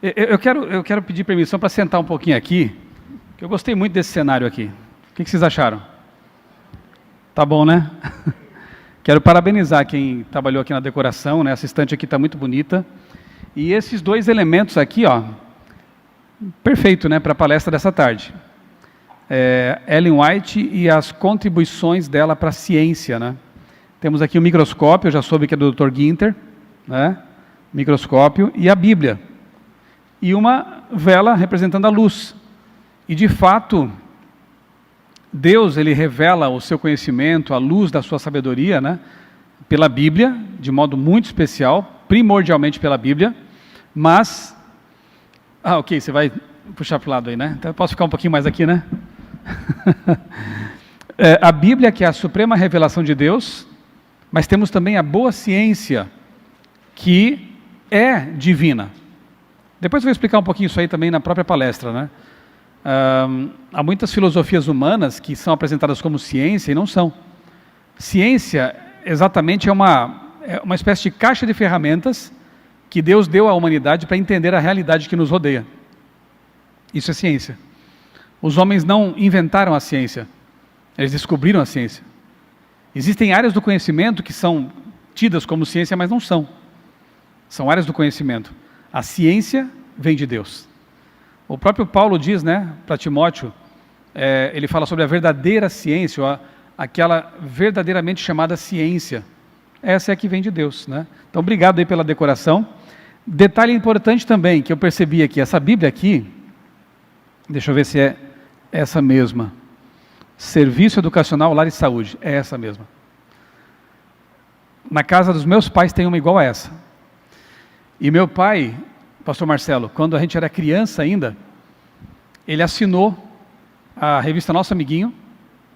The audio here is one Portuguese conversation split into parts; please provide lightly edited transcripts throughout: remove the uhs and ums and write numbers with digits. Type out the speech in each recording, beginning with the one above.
Eu quero pedir permissão para sentar um pouquinho aqui, que eu gostei muito desse cenário aqui. O que vocês acharam? Tá bom, né? Quero parabenizar quem trabalhou aqui na decoração, né? Essa estante aqui está muito bonita. E esses dois elementos aqui, ó, perfeito, né, para a palestra dessa tarde. Ellen White e as contribuições dela para a ciência, né? Temos aqui o microscópio, eu já soube que é do Dr. Ginter, né? Microscópio e a Bíblia. E uma vela representando a luz. E de fato, Deus, ele revela o seu conhecimento, a luz da sua sabedoria, né? Pela Bíblia, de modo muito especial, primordialmente pela Bíblia, mas... ok, você vai puxar para o lado aí, né? Então eu posso ficar um pouquinho mais aqui, né? A Bíblia, que é a suprema revelação de Deus, mas temos também a boa ciência, que é divina. Depois eu vou explicar um pouquinho isso aí também na própria palestra, né? Há muitas filosofias humanas que são apresentadas como ciência e não são. Ciência, exatamente, é uma espécie de caixa de ferramentas que Deus deu à humanidade para entender a realidade que nos rodeia. Isso é ciência. Os homens não inventaram a ciência, eles descobriram a ciência. Existem áreas do conhecimento que são tidas como ciência, mas não são. São áreas do conhecimento. A ciência vem de Deus. O próprio Paulo diz, né, para Timóteo, ele fala sobre a verdadeira ciência, ou aquela verdadeiramente chamada ciência. Essa é a que vem de Deus, né? Então, obrigado aí pela decoração. Detalhe importante também, que eu percebi aqui, essa Bíblia aqui, deixa eu ver se é essa mesma. Serviço Educacional, Lar e Saúde, é essa mesma. Na casa dos meus pais tem uma igual a essa. E meu pai, pastor Marcelo, quando a gente era criança ainda, ele assinou a revista Nosso Amiguinho.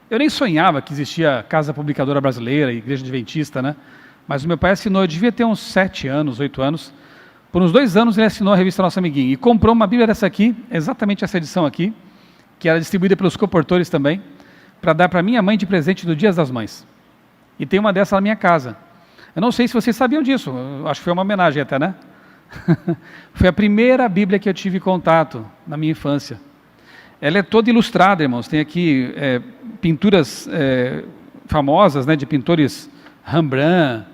Eu nem sonhava que existia Casa Publicadora Brasileira, Igreja Adventista, né? Mas o meu pai assinou, eu devia ter uns 7 anos, 8 anos. Por uns 2 anos ele assinou a revista Nosso Amiguinho. E comprou uma Bíblia dessa aqui, exatamente essa edição aqui, que era distribuída pelos coportores também, para dar para minha mãe de presente do Dia das Mães. E tem uma dessa na minha casa. Eu não sei se vocês sabiam disso, eu acho que foi uma homenagem até, né? Foi a primeira Bíblia que eu tive contato na minha infância. Ela é toda ilustrada, irmãos. Tem aqui pinturas famosas, né, de pintores Rembrandt,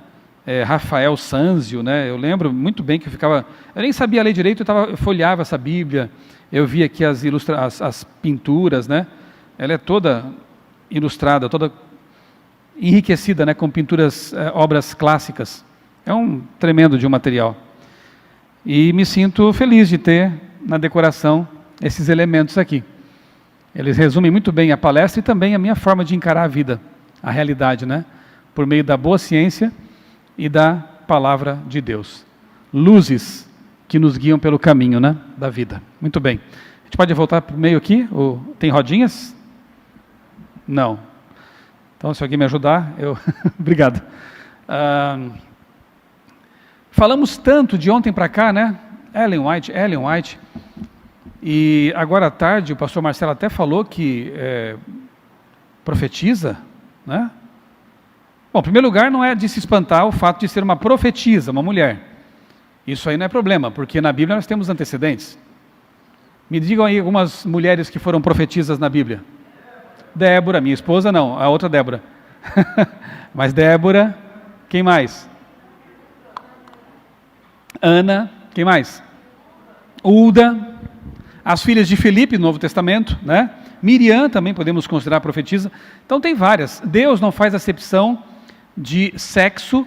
Rafael Sanzio, né? Eu lembro muito bem que eu nem sabia ler direito, eu folheava essa Bíblia, eu via aqui as pinturas, né? Ela é toda ilustrada, toda enriquecida, né, com pinturas, obras clássicas. É um tremendo de um material. E me sinto feliz de ter na decoração esses elementos aqui. Eles resumem muito bem a palestra e também a minha forma de encarar a vida, a realidade, né? Por meio da boa ciência e da palavra de Deus. Luzes que nos guiam pelo caminho, né, da vida. Muito bem. A gente pode voltar para o meio aqui? Tem rodinhas? Não. Então, se alguém me ajudar, eu... Obrigado. Falamos tanto de ontem para cá, né? Ellen White. E agora à tarde o pastor Marcelo até falou que profetiza, né? Bom, em primeiro lugar, não é de se espantar o fato de ser uma profetisa, uma mulher. Isso aí não é problema, porque na Bíblia nós temos antecedentes. Me digam aí algumas mulheres que foram profetisas na Bíblia. Débora, minha esposa não, a outra Débora. Mas Débora, quem mais? Ana, quem mais? Ulda, as filhas de Filipe, no Novo Testamento, né? Miriam também podemos considerar profetisa. Então tem várias. Deus não faz acepção de sexo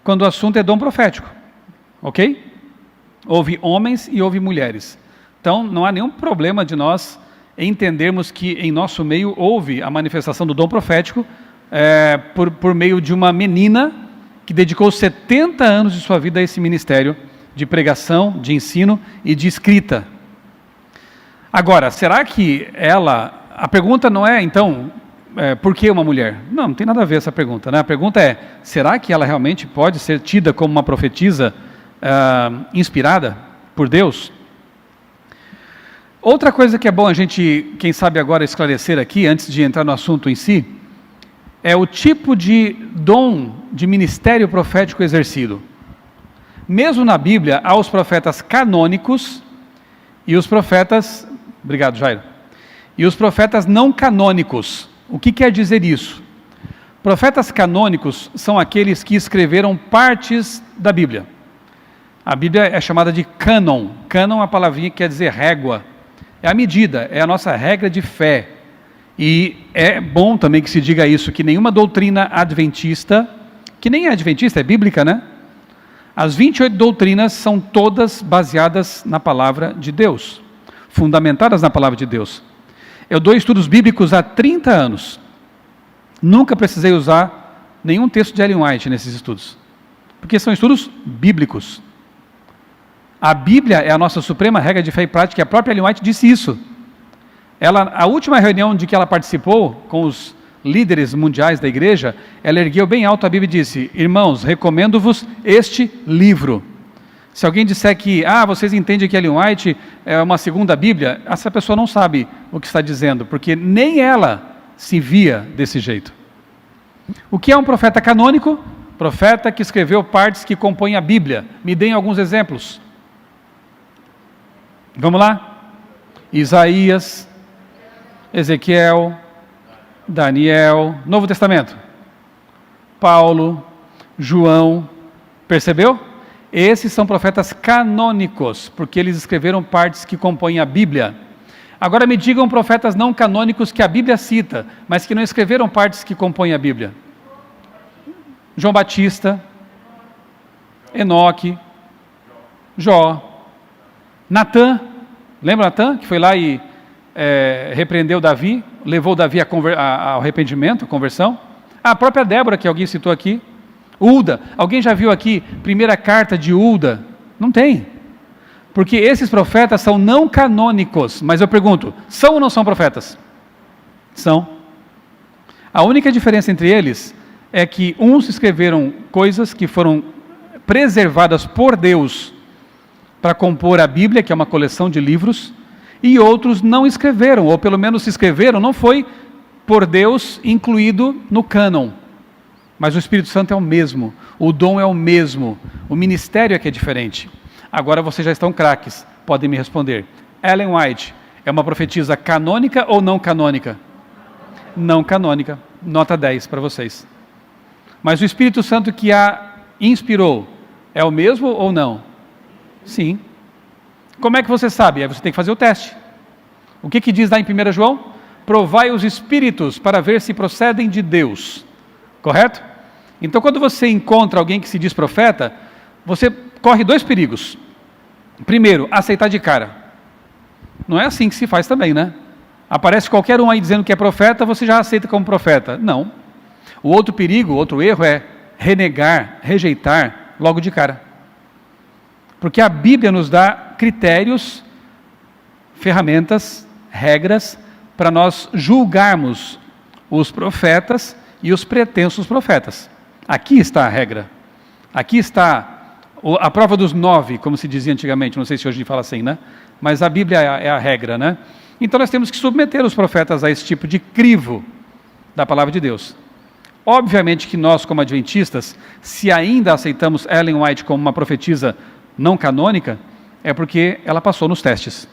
quando o assunto é dom profético, ok? Houve homens e houve mulheres. Então não há nenhum problema de nós entendermos que em nosso meio houve a manifestação do dom profético por meio de uma menina que dedicou 70 anos de sua vida a esse ministério de pregação, de ensino e de escrita. Agora, será que a pergunta não é, então, por que uma mulher? Não tem nada a ver essa pergunta, né? A pergunta é, será que ela realmente pode ser tida como uma profetisa inspirada por Deus? Outra coisa que é bom a gente, quem sabe agora, esclarecer aqui, antes de entrar no assunto em si, é o tipo de dom de ministério profético exercido. Mesmo na Bíblia, há os profetas canônicos E os profetas, obrigado Jairo, e os profetas não canônicos. O que quer dizer isso? Profetas canônicos são aqueles que escreveram partes da Bíblia. A Bíblia é chamada de cânon. Cânon é uma palavrinha que quer dizer régua. É a medida, é a nossa regra de fé. E é bom também que se diga isso, que nenhuma doutrina adventista, que nem é adventista, é bíblica, né? As 28 doutrinas são todas baseadas na palavra de Deus, fundamentadas na palavra de Deus. Eu dou estudos bíblicos há 30 anos. Nunca precisei usar nenhum texto de Ellen White nesses estudos, porque são estudos bíblicos. A Bíblia é a nossa suprema regra de fé e prática, e a própria Ellen White disse isso. A última reunião de que ela participou com os líderes mundiais da igreja, ela ergueu bem alto a Bíblia e disse: irmãos, recomendo-vos este livro. Se alguém disser que, vocês entendem que Ellen White é uma segunda Bíblia, essa pessoa não sabe o que está dizendo, porque nem ela se via desse jeito. O que é um profeta canônico? Profeta que escreveu partes que compõem a Bíblia. Me deem alguns exemplos. Vamos lá? Isaías, Ezequiel, Daniel, Novo Testamento, Paulo, João, percebeu? Esses são profetas canônicos, porque eles escreveram partes que compõem a Bíblia. Agora me digam profetas não canônicos que a Bíblia cita, mas que não escreveram partes que compõem a Bíblia. João Batista, Enoque, Jó, Natã, lembra Natã, que foi lá e repreendeu Davi, levou Davi ao arrependimento, à conversão? A própria Débora, que alguém citou aqui. Ulda, alguém já viu aqui, primeira carta de Ulda? Não tem, porque esses profetas são não canônicos, mas eu pergunto, são ou não são profetas? São. A única diferença entre eles é que uns escreveram coisas que foram preservadas por Deus para compor a Bíblia, que é uma coleção de livros, e outros não escreveram, ou pelo menos se escreveram, não foi por Deus incluído no cânon. Mas o Espírito Santo é o mesmo, o dom é o mesmo, o ministério é que é diferente. Agora vocês já estão craques, podem me responder. Ellen White é uma profetisa canônica ou não canônica? Não canônica, nota 10 para vocês. Mas o Espírito Santo que a inspirou é o mesmo ou não? Sim. Como é que você sabe? Aí você tem que fazer o teste. O que diz lá em 1 João? Provai os espíritos para ver se procedem de Deus. Correto? Então quando você encontra alguém que se diz profeta, você corre dois perigos. Primeiro, aceitar de cara. Não é assim que se faz também, né? Aparece qualquer um aí dizendo que é profeta, você já aceita como profeta. Não. O outro perigo, outro erro é renegar, rejeitar logo de cara. Porque a Bíblia nos dá critérios, ferramentas, regras, para nós julgarmos os profetas e os pretensos profetas. Aqui está a regra. Aqui está a prova dos 9, como se dizia antigamente, não sei se hoje fala assim, né? Mas a Bíblia é a regra, né? Então nós temos que submeter os profetas a esse tipo de crivo da palavra de Deus. Obviamente que nós, como adventistas, se ainda aceitamos Ellen White como uma profetisa não canônica, é porque ela passou nos testes.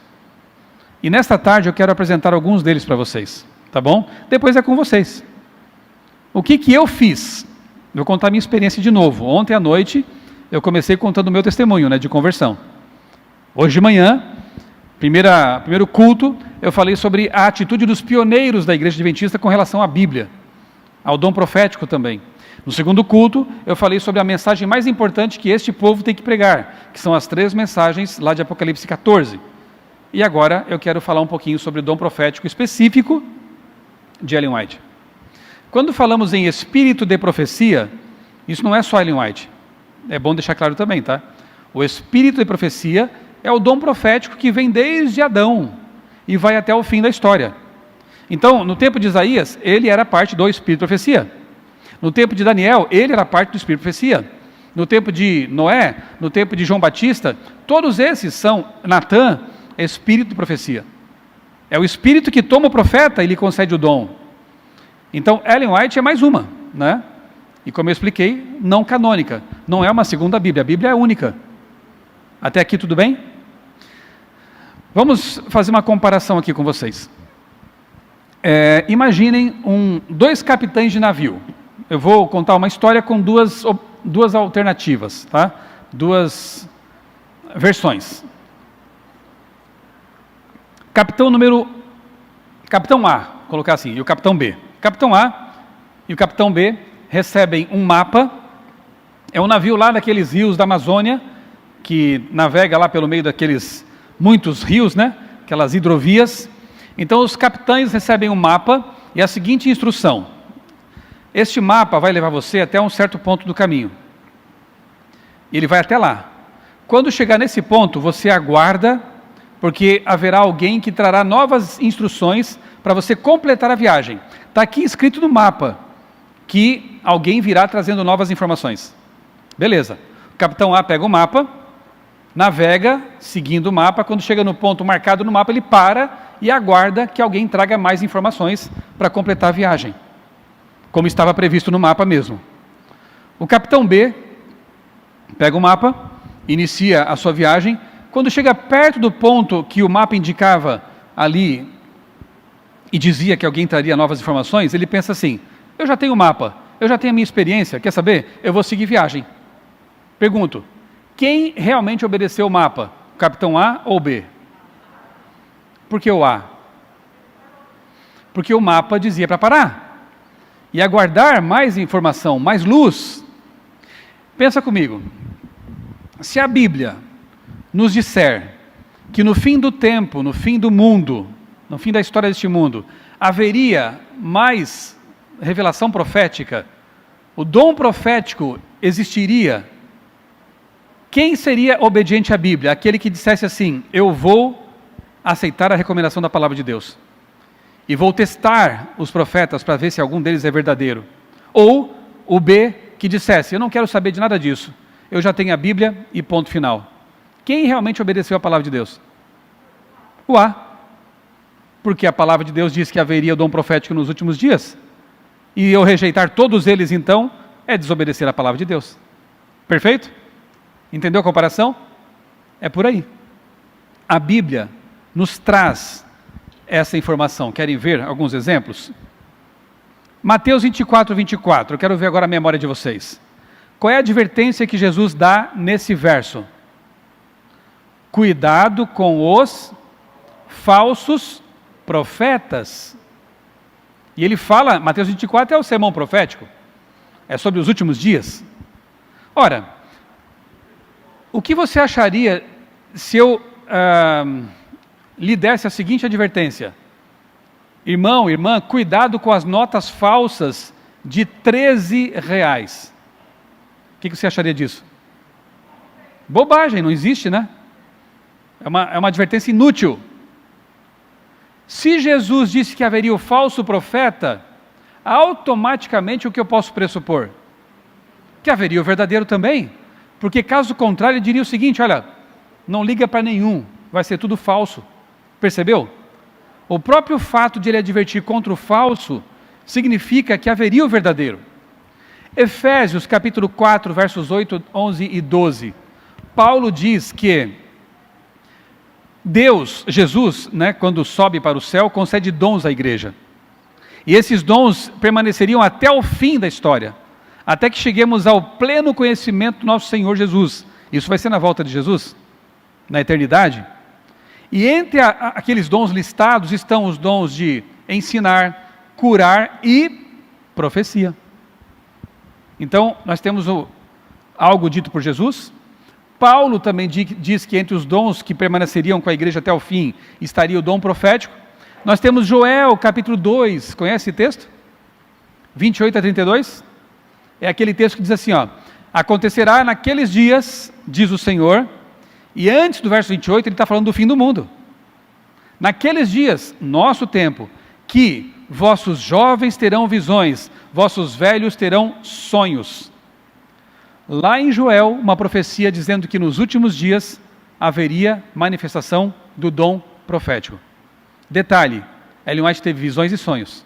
E nesta tarde eu quero apresentar alguns deles para vocês, tá bom? Depois é com vocês. O que eu fiz? Vou contar a minha experiência de novo. Ontem à noite eu comecei contando o meu testemunho, né, de conversão. Hoje de manhã, primeiro culto, eu falei sobre a atitude dos pioneiros da Igreja Adventista com relação à Bíblia, ao dom profético também. No segundo culto, eu falei sobre a mensagem mais importante que este povo tem que pregar, que são as 3 mensagens lá de Apocalipse 14. E agora eu quero falar um pouquinho sobre o dom profético específico de Ellen White. Quando falamos em espírito de profecia, isso não é só Ellen White. É bom deixar claro também, tá? O espírito de profecia é o dom profético que vem desde Adão e vai até o fim da história. Então, no tempo de Isaías, ele era parte do espírito de profecia. No tempo de Daniel, ele era parte do espírito de profecia. No tempo de Noé, no tempo de João Batista, todos esses são, Natã, espírito de profecia. É o espírito que toma o profeta e lhe concede o dom. Então, Ellen White é mais uma, né? E como eu expliquei, não canônica. Não é uma segunda Bíblia, a Bíblia é única. Até aqui tudo bem? Vamos fazer uma comparação aqui com vocês. Imaginem dois capitães de navio. Eu vou contar uma história com duas alternativas, tá? Duas versões. Capitão A, colocar assim, e o capitão B. Capitão A e o capitão B recebem um mapa. É um navio lá daqueles rios da Amazônia, que navega lá pelo meio daqueles muitos rios, né? Aquelas hidrovias. Então os capitães recebem um mapa e a seguinte instrução: este mapa vai levar você até um certo ponto do caminho. Ele vai até lá. Quando chegar nesse ponto, você aguarda, porque haverá alguém que trará novas instruções para você completar a viagem. Está aqui escrito no mapa que alguém virá trazendo novas informações. Beleza. O capitão A pega o mapa, navega, seguindo o mapa. Quando chega no ponto marcado no mapa, ele para e aguarda que alguém traga mais informações para completar a viagem, como estava previsto no mapa mesmo. O capitão B pega o mapa, inicia a sua viagem. Quando chega perto do ponto que o mapa indicava ali e dizia que alguém traria novas informações, ele pensa assim: eu já tenho o mapa, eu já tenho a minha experiência, quer saber? Eu vou seguir viagem. Pergunto: quem realmente obedeceu o mapa? O capitão A ou B? Por que o A? Porque o mapa dizia para parar e aguardar mais informação, mais luz. Pensa comigo, se a Bíblia nos disser que no fim do tempo, no fim do mundo, no fim da história deste mundo, haveria mais revelação profética, o dom profético existiria, quem seria obediente à Bíblia? Aquele que dissesse assim: eu vou aceitar a recomendação da palavra de Deus e vou testar os profetas para ver se algum deles é verdadeiro. Ou o B, que dissesse: eu não quero saber de nada disso, eu já tenho a Bíblia e ponto final. Quem realmente obedeceu a palavra de Deus? O A. Porque a palavra de Deus diz que haveria o dom profético nos últimos dias. E eu rejeitar todos eles, então, é desobedecer a palavra de Deus. Perfeito? Entendeu a comparação? É por aí. A Bíblia nos traz essa informação. Querem ver alguns exemplos? Mateus 24:24. Eu quero ver agora a memória de vocês. Qual é a advertência que Jesus dá nesse verso? Cuidado com os falsos profetas. E ele fala, Mateus 24 é o sermão profético, é sobre os últimos dias. Ora, o que você acharia se eu lhe desse a seguinte advertência: irmão, irmã, cuidado com as notas falsas de R$13. O que você acharia disso? Bobagem, não existe, né? É uma advertência inútil. Se Jesus disse que haveria o falso profeta, automaticamente o que eu posso pressupor? Que haveria o verdadeiro também. Porque caso contrário, ele diria o seguinte: olha, não liga para nenhum, vai ser tudo falso. Percebeu? O próprio fato de ele advertir contra o falso significa que haveria o verdadeiro. Efésios capítulo 4, versos 8, 11 e 12. Paulo diz que Deus, Jesus, né, quando sobe para o céu, concede dons à igreja. E esses dons permaneceriam até o fim da história, até que cheguemos ao pleno conhecimento do nosso Senhor Jesus. Isso vai ser na volta de Jesus, na eternidade. E entre aqueles dons listados estão os dons de ensinar, curar e profecia. Então, nós temos algo dito por Jesus. Paulo também diz que entre os dons que permaneceriam com a igreja até o fim, estaria o dom profético. Nós temos Joel, capítulo 2, conhece esse texto? 28 a 32. É aquele texto que diz assim, ó: acontecerá naqueles dias, diz o Senhor, e antes do verso 28 ele está falando do fim do mundo. Naqueles dias, nosso tempo, que vossos jovens terão visões, vossos velhos terão sonhos. Lá em Joel, uma profecia dizendo que nos últimos dias haveria manifestação do dom profético. Detalhe, Ellen White teve visões e sonhos,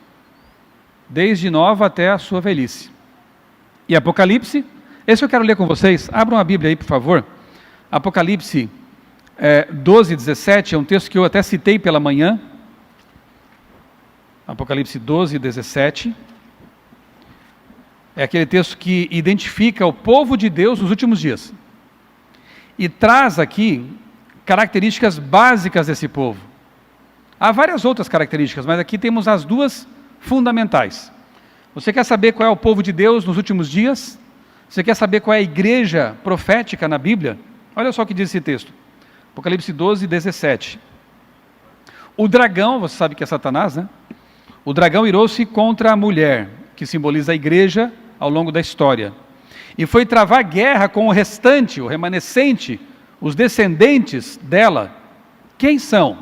desde nova até a sua velhice. E Apocalipse, esse eu quero ler com vocês. Abram a Bíblia aí, por favor. Apocalipse, 12, 17, é um texto que eu até citei pela manhã. Apocalipse 12, 17. É aquele texto que identifica o povo de Deus nos últimos dias. E traz aqui características básicas desse povo. Há várias outras características, mas aqui temos as duas fundamentais. Você quer saber qual é o povo de Deus nos últimos dias? Você quer saber qual é a igreja profética na Bíblia? Olha só o que diz esse texto. Apocalipse 12, 17. O dragão, você sabe que é Satanás, né? O dragão irou-se contra a mulher, que simboliza a igreja ao longo da história. E foi travar guerra com o restante, o remanescente, os descendentes dela. Quem são?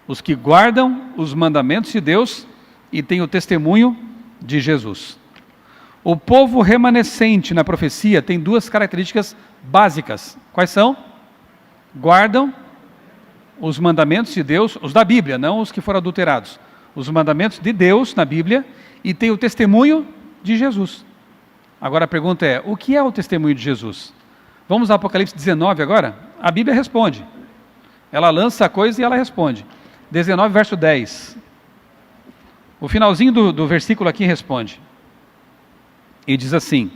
Os que guardam os mandamentos de Deus e têm o testemunho de Jesus. O povo remanescente na profecia tem duas características básicas. Quais são? Guardam os mandamentos de Deus, os da Bíblia, não os que foram adulterados. Os mandamentos de Deus na Bíblia e tem o testemunho de Jesus. Agora a pergunta é, o que é o testemunho de Jesus? Vamos ao Apocalipse 19 agora? A Bíblia responde. Ela lança a coisa e ela responde. 19, verso 10. O finalzinho do versículo aqui responde. E diz assim.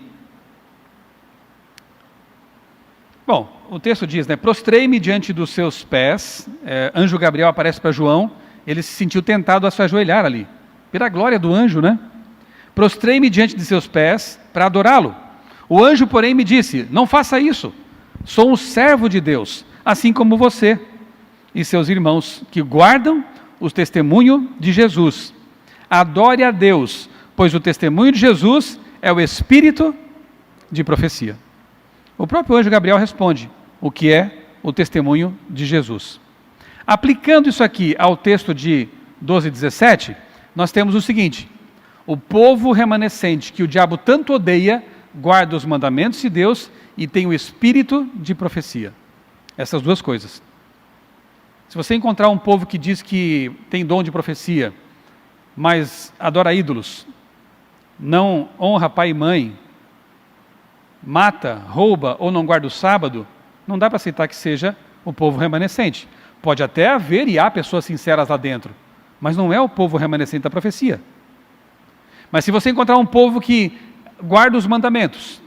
Bom, o texto diz, né? Prostrei-me diante dos seus pés. Anjo Gabriel aparece para João. Ele se sentiu tentado a se ajoelhar ali. Pela glória do anjo, né? Prostrei-me diante de seus pés para adorá-lo. O anjo, porém, me disse, não faça isso. Sou um servo de Deus, assim como você e seus irmãos, que guardam o testemunho de Jesus. Adore a Deus, pois o testemunho de Jesus é o espírito de profecia. O próprio anjo Gabriel responde o que é o testemunho de Jesus. Aplicando isso aqui ao texto de 12, 17, nós temos o seguinte: o povo remanescente que o diabo tanto odeia, guarda os mandamentos de Deus e tem o espírito de profecia. Essas duas coisas. Se você encontrar um povo que diz que tem dom de profecia, mas adora ídolos, não honra pai e mãe, mata, rouba ou não guarda o sábado, não dá para aceitar que seja o povo remanescente. Pode até haver e há pessoas sinceras lá dentro, mas não é o povo remanescente da profecia. Mas se você encontrar um povo que guarda os mandamentos,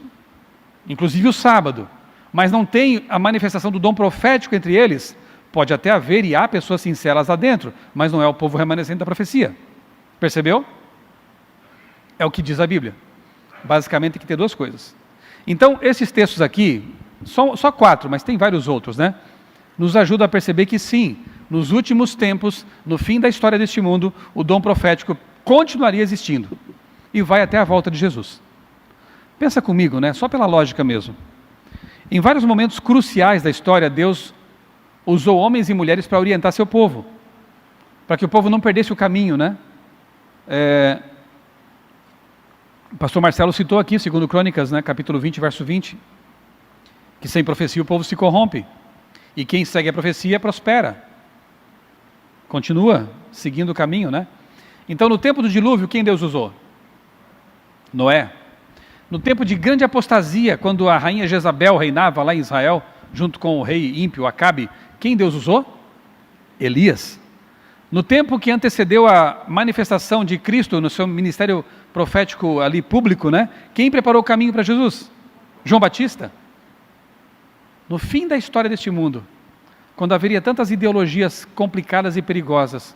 inclusive o sábado, mas não tem a manifestação do dom profético entre eles, pode até haver e há pessoas sinceras lá dentro, mas não é o povo remanescente da profecia. Percebeu? É o que diz a Bíblia. Basicamente tem que ter duas coisas. Então, esses textos aqui, só 4, mas tem vários outros, né? Nos ajudam a perceber que sim, nos últimos tempos, no fim da história deste mundo, o dom profético continuaria existindo. E vai até a volta de Jesus. Pensa comigo, né? Só pela lógica mesmo. Em vários momentos cruciais da história, Deus usou homens e mulheres para orientar seu povo. Para que o povo não perdesse o caminho, né? O pastor Marcelo citou aqui, segundo Crônicas, né, capítulo 20, verso 20, que sem profecia o povo se corrompe. E quem segue a profecia prospera. Continua seguindo o caminho, né? Então, no tempo do dilúvio, quem Deus usou? Noé. No tempo de grande apostasia, quando a rainha Jezabel reinava lá em Israel, junto com o rei ímpio Acabe, quem Deus usou? Elias. No tempo que antecedeu a manifestação de Cristo no seu ministério profético ali público, né? Quem preparou o caminho para Jesus? João Batista. No fim da história deste mundo, quando haveria tantas ideologias complicadas e perigosas,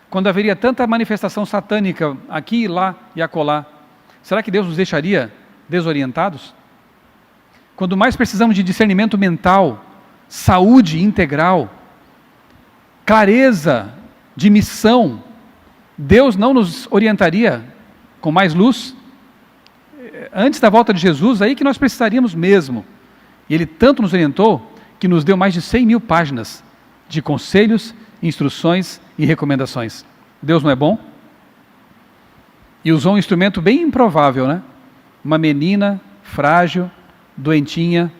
quando haveria tanta manifestação satânica aqui, lá e acolá, será que Deus nos deixaria desorientados? Quando mais precisamos de discernimento mental, saúde integral, clareza de missão, Deus não nos orientaria com mais luz? Antes da volta de Jesus, aí que nós precisaríamos mesmo. E Ele tanto nos orientou, que nos deu mais de 100.000 páginas de conselhos, instruções e recomendações. Deus não é bom? E usou um instrumento bem improvável, né? Uma menina frágil, doentinha,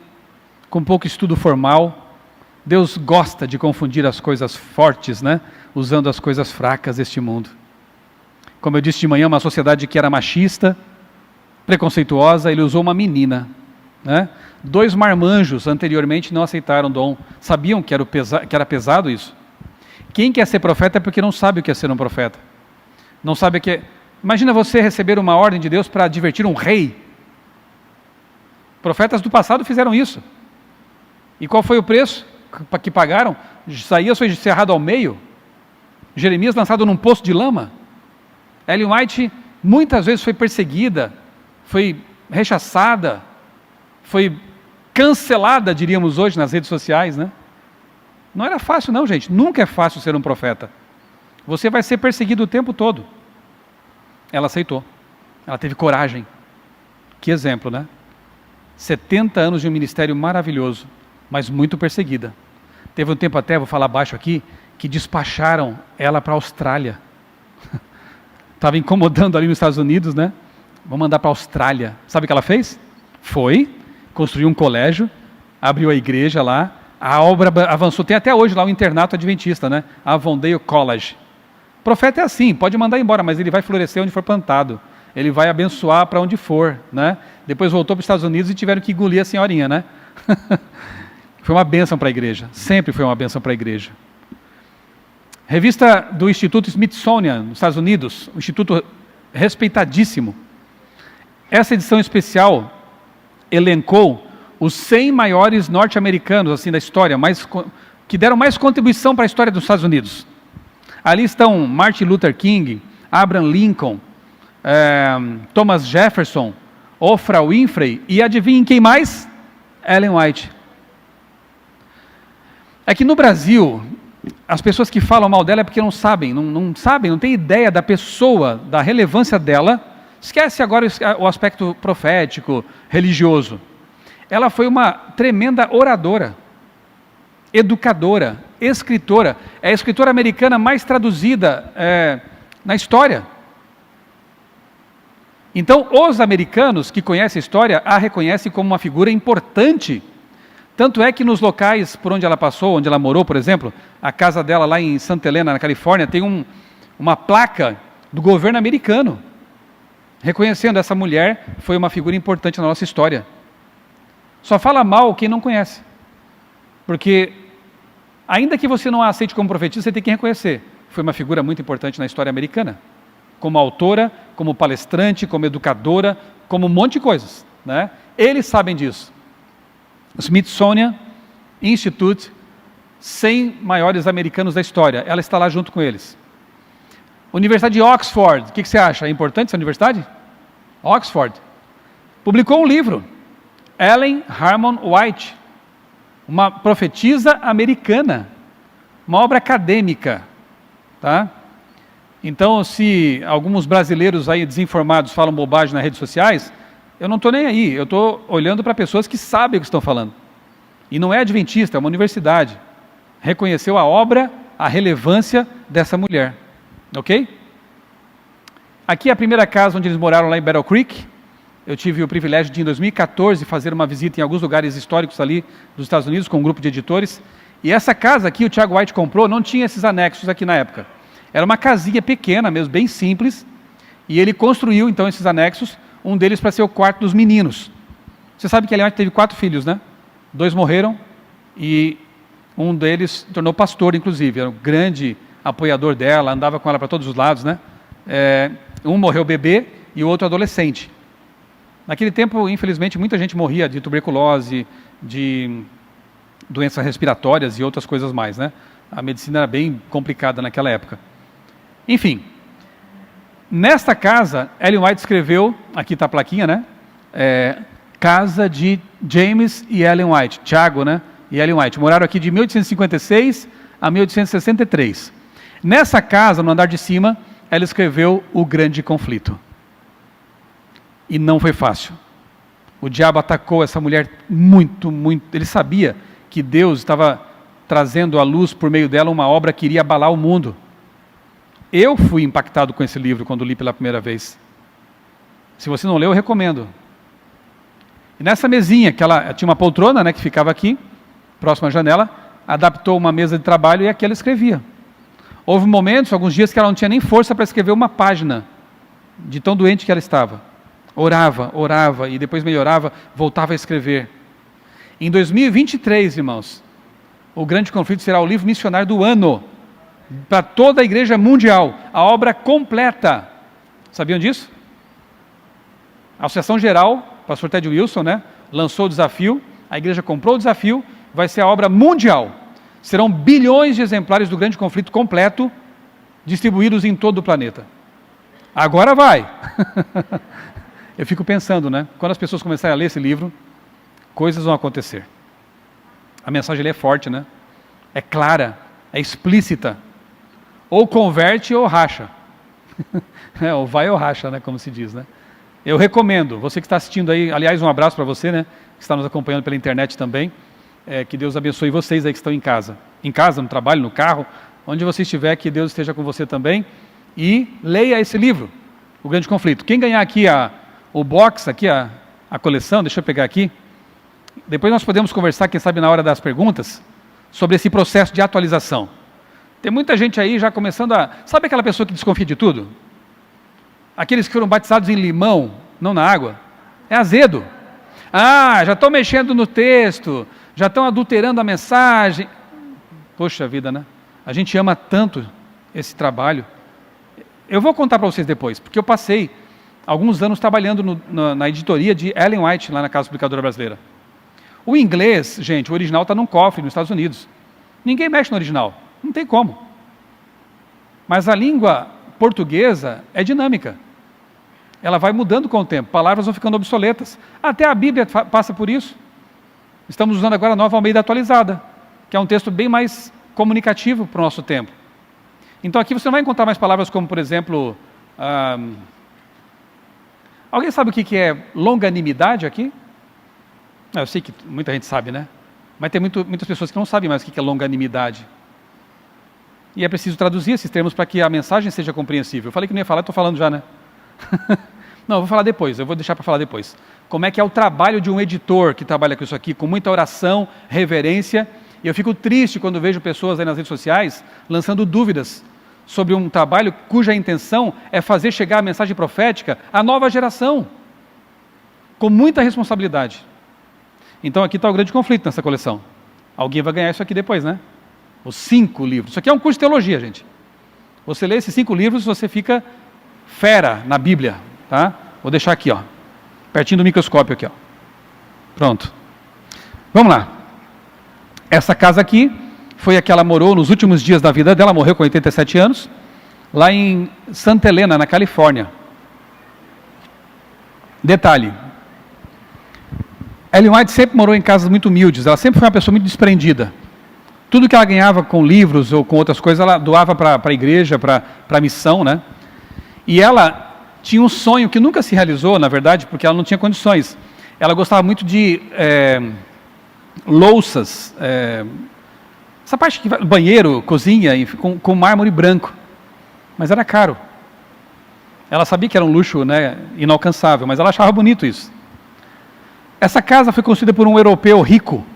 com pouco estudo formal. Deus gosta de confundir as coisas fortes, né? Usando as coisas fracas deste mundo. Como eu disse de manhã, uma sociedade que era machista, preconceituosa, Ele usou uma menina, né? 2 marmanjos anteriormente não aceitaram o dom. Sabiam que era pesado isso. Quem quer ser profeta é porque não sabe o que é ser um profeta. Não sabe o que é... Imagina você receber uma ordem de Deus para advertir um rei. Profetas do passado fizeram isso. E qual foi o preço que pagaram? Isaías foi cerrado ao meio. Jeremias lançado num poço de lama. Ellen White muitas vezes foi perseguida, foi rechaçada, foi cancelada, diríamos hoje, nas redes sociais, né? Não era fácil não, gente. Nunca é fácil ser um profeta. Você vai ser perseguido o tempo todo. Ela aceitou. Ela teve coragem. Que exemplo, né? 70 anos de um ministério maravilhoso, mas muito perseguida. Teve um tempo até, vou falar baixo aqui, que despacharam ela para a Austrália. Estava incomodando ali nos Estados Unidos, né? Vamos mandar para a Austrália. Sabe o que ela fez? Foi, construiu um colégio, abriu a igreja lá, a obra avançou. Tem até hoje lá o internato adventista, né? Avondale College. O profeta é assim, pode mandar embora, mas ele vai florescer onde for plantado. Ele vai abençoar para onde for, né? Depois voltou para os Estados Unidos e tiveram que engolir a senhorinha, né? Foi uma bênção para a igreja, sempre foi uma bênção para a igreja. Revista do Instituto Smithsonian, nos Estados Unidos, um instituto respeitadíssimo. Essa edição especial elencou os 100 maiores norte-americanos assim, da história, que deram mais contribuição para a história dos Estados Unidos. Ali estão Martin Luther King, Abraham Lincoln, Thomas Jefferson, Oprah Winfrey e adivinhem quem mais? Ellen White. É que no Brasil, as pessoas que falam mal dela é porque não sabem, não têm ideia da pessoa, da relevância dela. Esquece agora o aspecto profético, religioso. Ela foi uma tremenda oradora, educadora, escritora. É a escritora americana mais traduzida na história. Então, os americanos que conhecem a história a reconhecem como uma figura importante. Tanto é que nos locais por onde ela passou, onde ela morou, por exemplo, a casa dela lá em Santa Helena, na Califórnia, tem uma placa do governo americano, reconhecendo essa mulher foi uma figura importante na nossa história. Só fala mal quem não conhece. Porque, ainda que você não a aceite como profetisa, você tem que reconhecer. Foi uma figura muito importante na história americana. Como autora, como palestrante, como educadora, como um monte de coisas, né? Eles sabem disso. Smithsonian Institute, 100 maiores americanos da história. Ela está lá junto com eles. Universidade de Oxford, o que você acha? É importante essa universidade? Oxford. Publicou um livro. Ellen Harmon White, uma profetisa americana, uma obra acadêmica, tá? Então, se alguns brasileiros aí desinformados falam bobagem nas redes sociais, eu não estou nem aí, eu estou olhando para pessoas que sabem o que estão falando. E não é adventista, é uma universidade. Reconheceu a obra, a relevância dessa mulher, ok? Aqui é a primeira casa onde eles moraram lá em Battle Creek. Eu tive o privilégio de, em 2014, fazer uma visita em alguns lugares históricos ali dos Estados Unidos, com um grupo de editores. E essa casa aqui, o Tiago White comprou, não tinha esses anexos aqui na época. Era uma casinha pequena mesmo, bem simples. E ele construiu, então, esses anexos, um deles para ser o quarto dos meninos. Você sabe que Ellen White teve 4 filhos, né? 2 morreram e um deles se tornou pastor, inclusive. Era um grande apoiador dela, andava com ela para todos os lados, né? Um morreu bebê e o outro adolescente. Naquele tempo, infelizmente, muita gente morria de tuberculose, de doenças respiratórias e outras coisas mais, né? A medicina era bem complicada naquela época. Enfim, nesta casa, Ellen White escreveu, aqui está a plaquinha, né? Casa de James e Ellen White, Tiago, né? E Ellen White. Moraram aqui de 1856 a 1863. Nessa casa, no andar de cima, ela escreveu O Grande Conflito. E não foi fácil. O diabo atacou essa mulher muito. Ele sabia que Deus estava trazendo à luz por meio dela uma obra que iria abalar o mundo. Eu fui impactado com esse livro quando li pela primeira vez. Se você não leu, eu recomendo. E nessa mesinha, que ela tinha uma poltrona, né, que ficava aqui, próxima à janela, adaptou uma mesa de trabalho e aqui ela escrevia. Houve momentos, alguns dias, que ela não tinha nem força para escrever uma página, de tão doente que ela estava. Orava e depois melhorava, voltava a escrever. Em 2023, irmãos, o Grande Conflito será o livro missionário do ano, para toda a igreja mundial, a obra completa. Sabiam disso? A Associação Geral, o pastor Ted Wilson, né, lançou o desafio, a igreja comprou o desafio, vai ser a obra mundial. Serão bilhões de exemplares do Grande Conflito completo, distribuídos em todo o planeta. Agora vai! Eu fico pensando, né, quando as pessoas começarem a ler esse livro, coisas vão acontecer. A mensagem ali é forte, né? É clara, é explícita. Ou converte ou racha. Ou vai ou racha, né? Como se diz, né? Eu recomendo, você que está assistindo aí, aliás, um abraço para você, né? Que está nos acompanhando pela internet também. Que Deus abençoe vocês aí que estão em casa. Em casa, no trabalho, no carro, onde você estiver, que Deus esteja com você também. E leia esse livro, O Grande Conflito. Quem ganhar aqui o box, aqui a coleção, deixa eu pegar aqui. Depois nós podemos conversar, quem sabe na hora das perguntas, sobre esse processo de atualização. Tem muita gente aí já começando a... Sabe aquela pessoa que desconfia de tudo? Aqueles que foram batizados em limão, não na água. É azedo. Ah, já estão mexendo no texto, já estão adulterando a mensagem. Poxa vida, né? A gente ama tanto esse trabalho. Eu vou contar para vocês depois, porque eu passei alguns anos trabalhando na editoria de Ellen White, lá na Casa Publicadora Brasileira. O inglês, gente, o original está num cofre nos Estados Unidos. Ninguém mexe no original, não tem como. Mas a língua portuguesa é dinâmica. Ela vai mudando com o tempo, palavras vão ficando obsoletas. Até a Bíblia passa por isso. Estamos usando agora a Nova Almeida atualizada, que é um texto bem mais comunicativo para o nosso tempo. Então aqui você não vai encontrar mais palavras como, por exemplo... Alguém sabe o que é longanimidade aqui? Eu sei que muita gente sabe, né? Mas tem muitas pessoas que não sabem mais o que é longanimidade. E é preciso traduzir esses termos para que a mensagem seja compreensível. Eu falei que não ia falar, estou falando já, né? Não, eu vou falar depois, eu vou deixar para falar depois. Como é que é o trabalho de um editor que trabalha com isso aqui, com muita oração, reverência. E eu fico triste quando vejo pessoas aí nas redes sociais lançando dúvidas sobre um trabalho cuja intenção é fazer chegar a mensagem profética à nova geração, com muita responsabilidade. Então aqui está o Grande Conflito nessa coleção. Alguém vai ganhar isso aqui depois, né? Os 5 livros. Isso aqui é um curso de teologia, gente. Você lê esses 5 livros, você fica fera na Bíblia, tá? Vou deixar aqui, ó, pertinho do microscópio aqui, ó. Pronto. Vamos lá. Essa casa aqui foi a que ela morou nos últimos dias da vida dela, morreu com 87 anos, lá em Santa Helena, na Califórnia. Detalhe. Ellen White sempre morou em casas muito humildes, ela sempre foi uma pessoa muito desprendida. Tudo que ela ganhava com livros ou com outras coisas, ela doava para a igreja, para a missão, né? E ela tinha um sonho que nunca se realizou, na verdade, porque ela não tinha condições. Ela gostava muito de louças, essa parte que vai, banheiro, cozinha, com mármore branco. Mas era caro. Ela sabia que era um luxo, né, inalcançável, mas ela achava bonito isso. Essa casa foi construída por um europeu rico,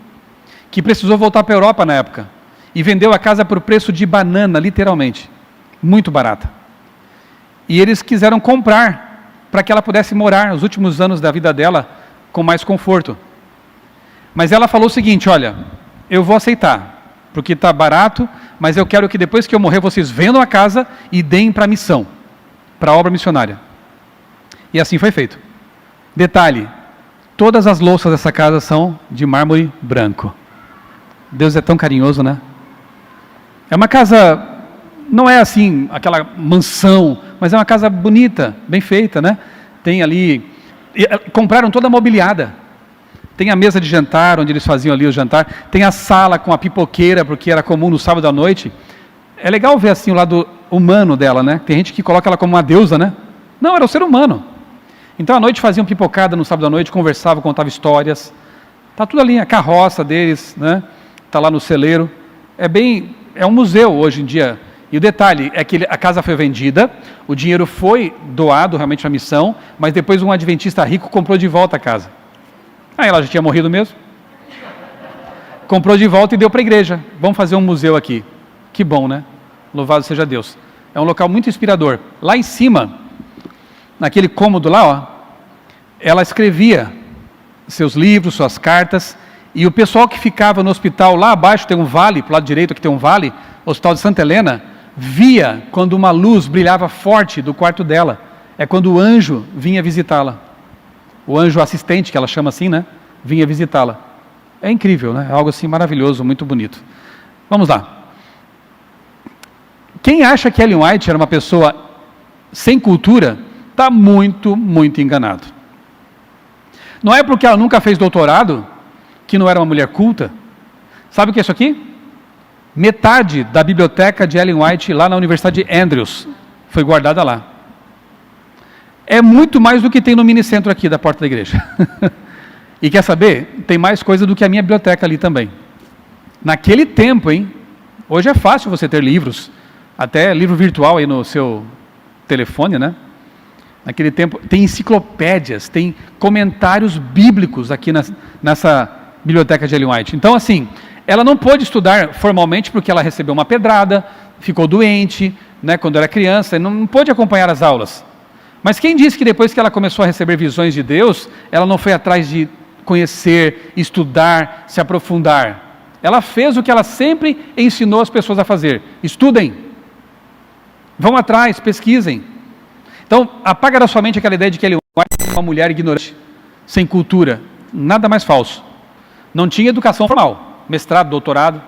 que precisou voltar para a Europa na época, e vendeu a casa por preço de banana, literalmente, muito barata. E eles quiseram comprar, para que ela pudesse morar os últimos anos da vida dela, com mais conforto. Mas ela falou o seguinte, olha, eu vou aceitar, porque está barato, mas eu quero que depois que eu morrer, vocês vendam a casa e deem para a missão, para a obra missionária. E assim foi feito. Detalhe, todas as louças dessa casa são de mármore branco. Deus é tão carinhoso, né? É uma casa, não é assim, aquela mansão, mas é uma casa bonita, bem feita, né? Tem ali, compraram toda mobiliada. Tem a mesa de jantar, onde eles faziam ali o jantar. Tem a sala com a pipoqueira, porque era comum no sábado à noite. É legal ver assim o lado humano dela, né? Tem gente que coloca ela como uma deusa, né? Não, era o ser humano. Então à noite faziam pipocada no sábado à noite, conversavam, contavam histórias. Tá tudo ali, a carroça deles, né? Tá lá no celeiro. É um museu hoje em dia. E o detalhe é que a casa foi vendida, o dinheiro foi doado realmente à missão, mas depois um adventista rico comprou de volta a casa. Aí ela já tinha morrido mesmo. Comprou de volta e deu para a igreja. Vamos fazer um museu aqui. Que bom, né? Louvado seja Deus. É um local muito inspirador. Lá em cima, naquele cômodo lá, ó, ela escrevia seus livros, suas cartas, E o pessoal que ficava no hospital, lá abaixo tem um vale, para o lado direito aqui tem um vale, Hospital de Santa Helena, via quando uma luz brilhava forte do quarto dela. É quando o anjo vinha visitá-la. O anjo assistente, que ela chama assim, né? Vinha visitá-la. É incrível, né? É algo assim maravilhoso, muito bonito. Vamos lá. Quem acha que Ellen White era uma pessoa sem cultura, está muito, muito enganado. Não é porque ela nunca fez doutorado que não era uma mulher culta. Sabe o que é isso aqui? Metade da biblioteca de Ellen White lá na Universidade de Andrews foi guardada lá. É muito mais do que tem no minicentro aqui da porta da igreja. E quer saber? Tem mais coisa do que a minha biblioteca ali também. Naquele tempo, hein? Hoje é fácil você ter livros, até livro virtual aí no seu telefone, né? Naquele tempo tem enciclopédias, tem comentários bíblicos aqui nessa biblioteca de Ellen White. Então, assim, ela não pôde estudar formalmente porque ela recebeu uma pedrada, ficou doente, né, quando era criança, e não pôde acompanhar as aulas. Mas quem disse que depois que ela começou a receber visões de Deus, ela não foi atrás de conhecer, estudar, se aprofundar? Ela fez o que ela sempre ensinou as pessoas a fazer: estudem, vão atrás, pesquisem. Então, apaga da sua mente aquela ideia de que Ellen White é uma mulher ignorante, sem cultura. Nada mais falso. Não tinha educação formal, mestrado, doutorado.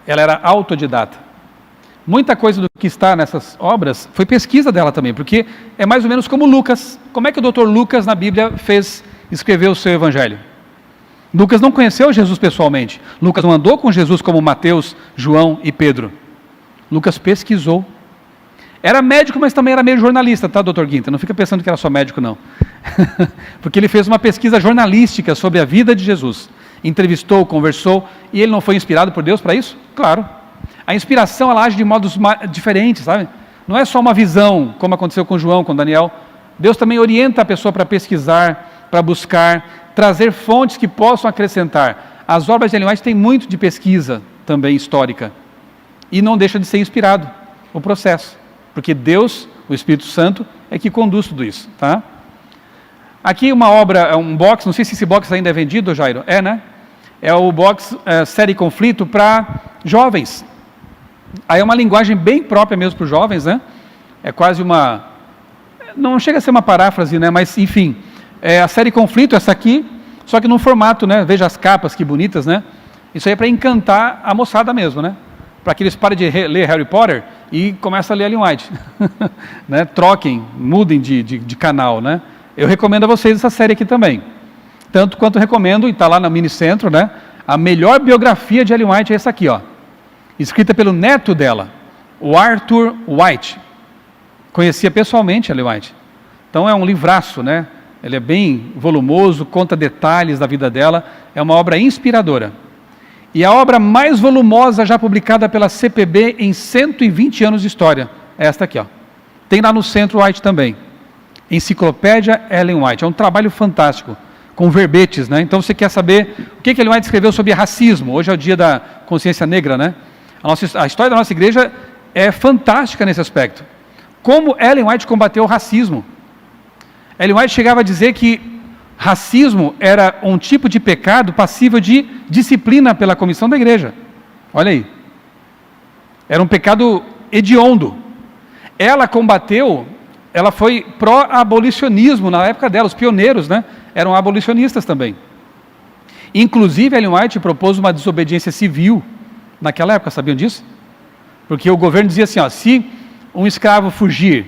Ela era autodidata. Muita coisa do que está nessas obras foi pesquisa dela também, porque é mais ou menos como Lucas. Como é que o Dr. Lucas na Bíblia escreveu o seu evangelho? Lucas não conheceu Jesus pessoalmente. Lucas não andou com Jesus como Mateus, João e Pedro. Lucas pesquisou. Era médico, mas também era meio jornalista, tá, Dr. Guinta? Não fica pensando que era só médico, não. Porque ele fez uma pesquisa jornalística sobre a vida de Jesus. Entrevistou, conversou, e ele não foi inspirado por Deus para isso? Claro. A inspiração, ela age de modos diferentes, sabe? Não é só uma visão, como aconteceu com João, com Daniel. Deus também orienta a pessoa para pesquisar, para buscar, trazer fontes que possam acrescentar. As obras de Ellen White têm muito de pesquisa também histórica. E não deixa de ser inspirado o processo. Porque Deus, o Espírito Santo, é que conduz tudo isso, tá? Aqui uma obra, um box, não sei se esse box ainda é vendido, Jairo. É, né? É o box Série Conflito para jovens. Aí é uma linguagem bem própria mesmo para os jovens, né? É quase uma... Não chega a ser uma paráfrase, né? Mas, enfim, é a Série Conflito, essa aqui, só que num formato, né? Veja as capas, que bonitas, né? Isso aí é para encantar a moçada mesmo, né? Para que eles parem de ler Harry Potter e comecem a ler Ellen White. Né? Troquem, mudem de canal, né? Eu recomendo a vocês essa série aqui também. Tanto quanto recomendo, e está lá no Minicentro, né? A melhor biografia de Ellen White é essa aqui, ó. Escrita pelo neto dela, o Arthur White. Conhecia pessoalmente Ellen White. Então é um livraço, né? Ele é bem volumoso, conta detalhes da vida dela. É uma obra inspiradora. E a obra mais volumosa já publicada pela CPB em 120 anos de história é esta aqui, ó. Tem lá no Centro White também. Enciclopédia Ellen White. É um trabalho fantástico, com verbetes, né? Então você quer saber o que Ellen White escreveu sobre racismo. Hoje é o dia da consciência negra, né? A história da nossa igreja é fantástica nesse aspecto. Como Ellen White combateu o racismo. Ellen White chegava a dizer que racismo era um tipo de pecado passível de disciplina pela comissão da igreja. Olha aí. Era um pecado hediondo. Ela combateu, ela foi pró-abolicionismo na época dela. Os pioneiros, né, eram abolicionistas também. Inclusive, Ellen White propôs uma desobediência civil naquela época, sabiam disso? Porque o governo dizia assim, ó, se um escravo fugir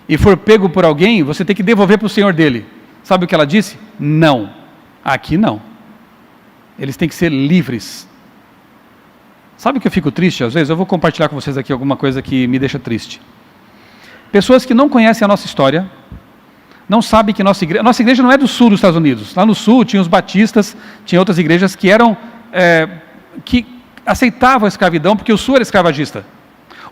e for pego por alguém, você tem que devolver para o senhor dele. Sabe o que ela disse? Não. Aqui não. Eles têm que ser livres. Sabe o que eu fico triste às vezes? Eu vou compartilhar com vocês aqui alguma coisa que me deixa triste. Pessoas que não conhecem a nossa história, não sabem que nossa igreja não é do sul dos Estados Unidos. Lá no sul tinha os batistas, tinha outras igrejas que eram, que aceitavam a escravidão, porque o sul era escravagista.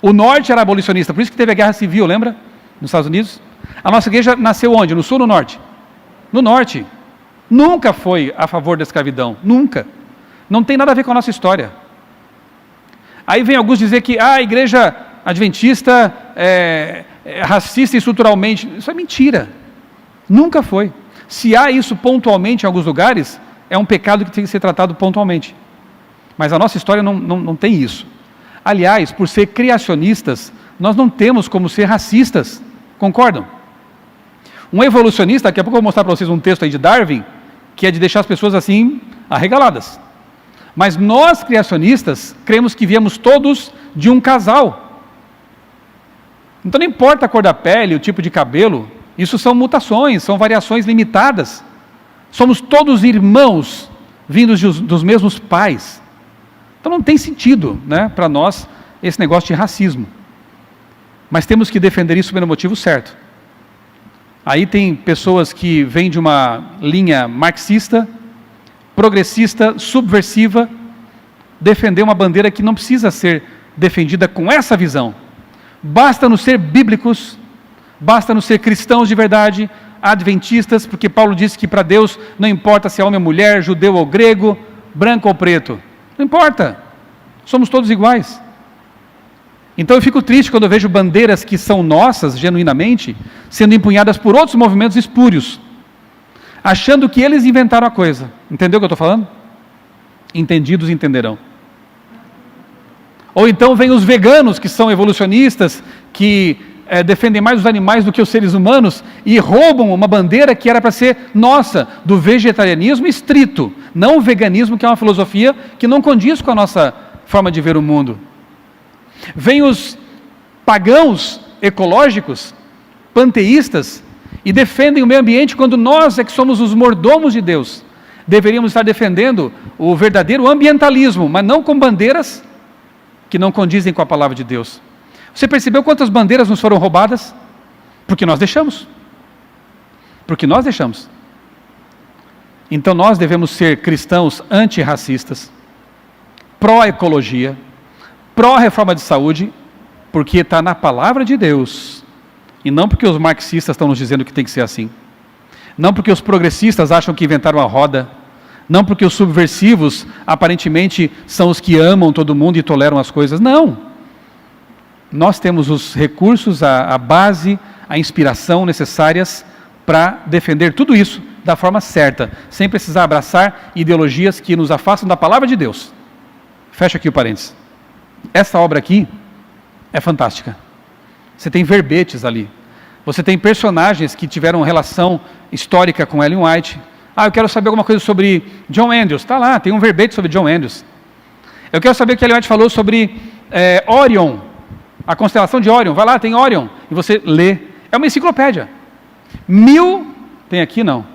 O norte era abolicionista, por isso que teve a guerra civil, lembra? Nos Estados Unidos. A nossa igreja nasceu onde? No sul ou no norte? No norte. Nunca foi a favor da escravidão. Nunca. Não tem nada a ver com a nossa história. Aí vem alguns dizer que a igreja adventista é racista estruturalmente. Isso é mentira. Nunca foi. Se há isso pontualmente em alguns lugares, é um pecado que tem que ser tratado pontualmente. Mas a nossa história não tem isso. Aliás, por ser criacionistas, nós não temos como ser racistas, concordam? Um evolucionista, daqui a pouco eu vou mostrar para vocês um texto aí de Darwin, que é de deixar as pessoas assim, arregaladas. Mas nós, criacionistas, cremos que viemos todos de um casal. Então não importa a cor da pele, o tipo de cabelo, isso são mutações, são variações limitadas. Somos todos irmãos, vindos dos mesmos pais. Então não tem sentido, né, para nós, esse negócio de racismo. Mas temos que defender isso pelo motivo certo. Aí tem pessoas que vêm de uma linha marxista, progressista, subversiva, defender uma bandeira que não precisa ser defendida com essa visão. Basta nos ser bíblicos, basta nos ser cristãos de verdade, adventistas, porque Paulo disse que para Deus não importa se é homem ou mulher, judeu ou grego, branco ou preto. Não importa, somos todos iguais. Então eu fico triste quando eu vejo bandeiras que são nossas, genuinamente, sendo empunhadas por outros movimentos espúrios, achando que eles inventaram a coisa. Entendeu o que eu estou falando? Entendidos entenderão. Ou então vem os veganos, que são evolucionistas, que defendem mais os animais do que os seres humanos, e roubam uma bandeira que era para ser nossa, do vegetarianismo estrito, não o veganismo, que é uma filosofia que não condiz com a nossa forma de ver o mundo. Vêm os pagãos ecológicos, panteístas, e defendem o meio ambiente quando nós é que somos os mordomos de Deus. Deveríamos estar defendendo o verdadeiro ambientalismo, mas não com bandeiras que não condizem com a palavra de Deus. Você percebeu quantas bandeiras nos foram roubadas? Porque nós deixamos. Porque nós deixamos. Então nós devemos ser cristãos antirracistas, pró-ecologia, pró-reforma de saúde, porque está na palavra de Deus, e não porque os marxistas estão nos dizendo que tem que ser assim, não porque os progressistas acham que inventaram a roda, não porque os subversivos aparentemente são os que amam todo mundo e toleram as coisas, não. Nós temos os recursos, a base, a inspiração necessárias para defender tudo isso da forma certa, sem precisar abraçar ideologias que nos afastam da palavra de Deus. Fecha aqui o parênteses. Essa obra aqui é fantástica. Você tem verbetes ali. Você tem personagens que tiveram relação histórica com Ellen White. Eu quero saber alguma coisa sobre John Andrews. Está lá, tem um verbete sobre John Andrews. Eu quero saber o que Ellen White falou sobre Orion, a constelação de Orion. Vai lá, tem Orion. E você lê. É uma enciclopédia. Tem aqui não.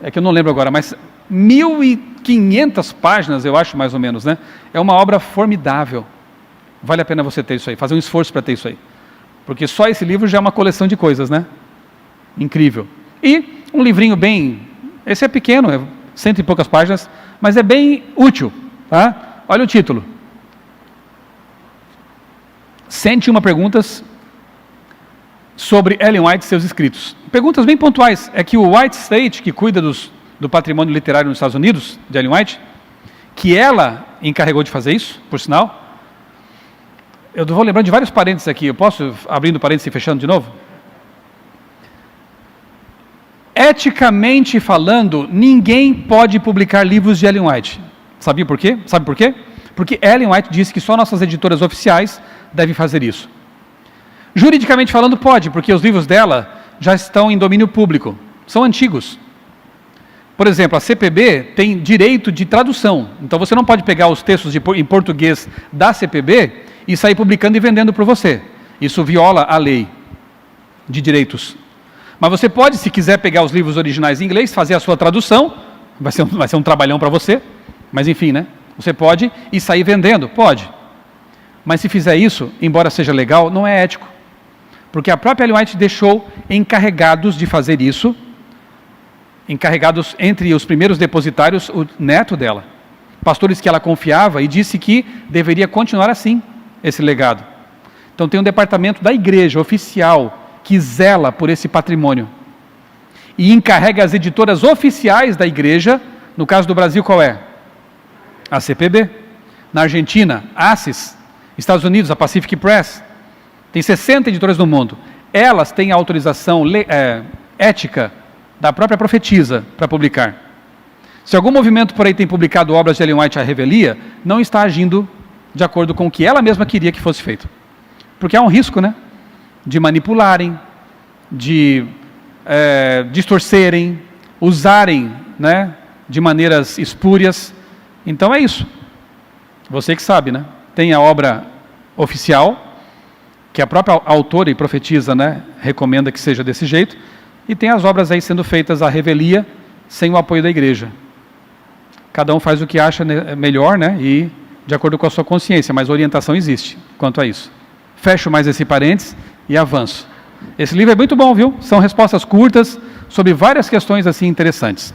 É que eu não lembro agora, mas 1.500 páginas, eu acho, mais ou menos, né? É uma obra formidável. Vale a pena você ter isso aí, fazer um esforço para ter isso aí. Porque só esse livro já é uma coleção de coisas, né? Incrível. E um livrinho bem... Esse é pequeno, é 100 e poucas páginas, mas é bem útil, tá? Olha o título. 101 perguntas sobre Ellen White e seus escritos. Perguntas bem pontuais. É que o White State, que cuida do patrimônio literário nos Estados Unidos, de Ellen White, que ela encarregou de fazer isso, por sinal. Eu vou lembrando de vários parênteses aqui. Eu posso, abrindo parênteses e fechando de novo? Eticamente falando, ninguém pode publicar livros de Ellen White. Sabe por quê? Porque Ellen White disse que só nossas editoras oficiais devem fazer isso. Juridicamente falando, pode, porque os livros dela já estão em domínio público. São antigos. Por exemplo, a CPB tem direito de tradução. Então você não pode pegar os textos em português da CPB e sair publicando e vendendo para você. Isso viola a lei de direitos. Mas você pode, se quiser pegar os livros originais em inglês, fazer a sua tradução, vai ser um trabalhão para você, mas enfim, né? Você pode e sair vendendo, pode. Mas se fizer isso, embora seja legal, não é ético. Porque a própria Ellen White deixou encarregados de fazer isso, encarregados entre os primeiros depositários, o neto dela, pastores que ela confiava, e disse que deveria continuar assim, esse legado. Então tem um departamento da igreja oficial que zela por esse patrimônio e encarrega as editoras oficiais da igreja. No caso do Brasil, qual é? A CPB. Na Argentina, ACES. Estados Unidos, a Pacific Press. Tem 60 editoras no mundo. Elas têm a autorização ética da própria profetisa para publicar. Se algum movimento por aí tem publicado obras de Ellen White à revelia, não está agindo de acordo com o que ela mesma queria que fosse feito. Porque há um risco, né? De manipularem, de distorcerem, usarem, né? De maneiras espúrias. Então é isso. Você que sabe, né? Tem a obra oficial, que a própria autora e profetisa, né? Recomenda que seja desse jeito. E tem as obras aí sendo feitas à revelia, sem o apoio da igreja. Cada um faz o que acha melhor, né? E de acordo com a sua consciência, mas a orientação existe quanto a isso. Fecho mais esse parênteses e avanço. Esse livro é muito bom, viu? São respostas curtas sobre várias questões assim interessantes.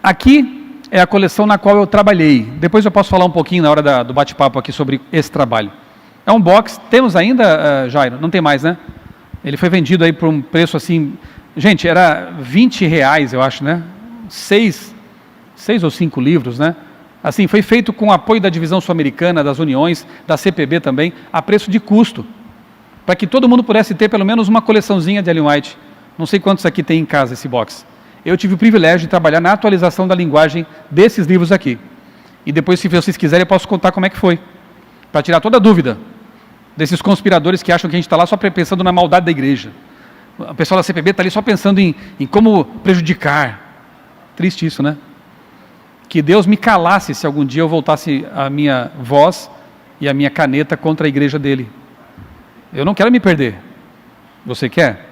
Aqui é a coleção na qual eu trabalhei. Depois eu posso falar um pouquinho na hora do bate-papo aqui sobre esse trabalho. É um box, temos ainda, Jairo? Não tem mais, né? Ele foi vendido aí por um preço assim... Gente, era R$20, eu acho, né? 6 ou 5 livros, né? Assim, foi feito com apoio da divisão sul-americana, das uniões, da CPB também, a preço de custo, para que todo mundo pudesse ter pelo menos uma coleçãozinha de Ellen White. Não sei quantos aqui tem em casa esse box. Eu tive o privilégio de trabalhar na atualização da linguagem desses livros aqui. E depois, se vocês quiserem, eu posso contar como é que foi, para tirar toda a dúvida desses conspiradores que acham que a gente está lá só pensando na maldade da igreja. O pessoal da CPB está ali só pensando em como prejudicar. Triste isso, né? Que Deus me calasse se algum dia eu voltasse a minha voz e a minha caneta contra a igreja dele. Eu não quero me perder. Você quer?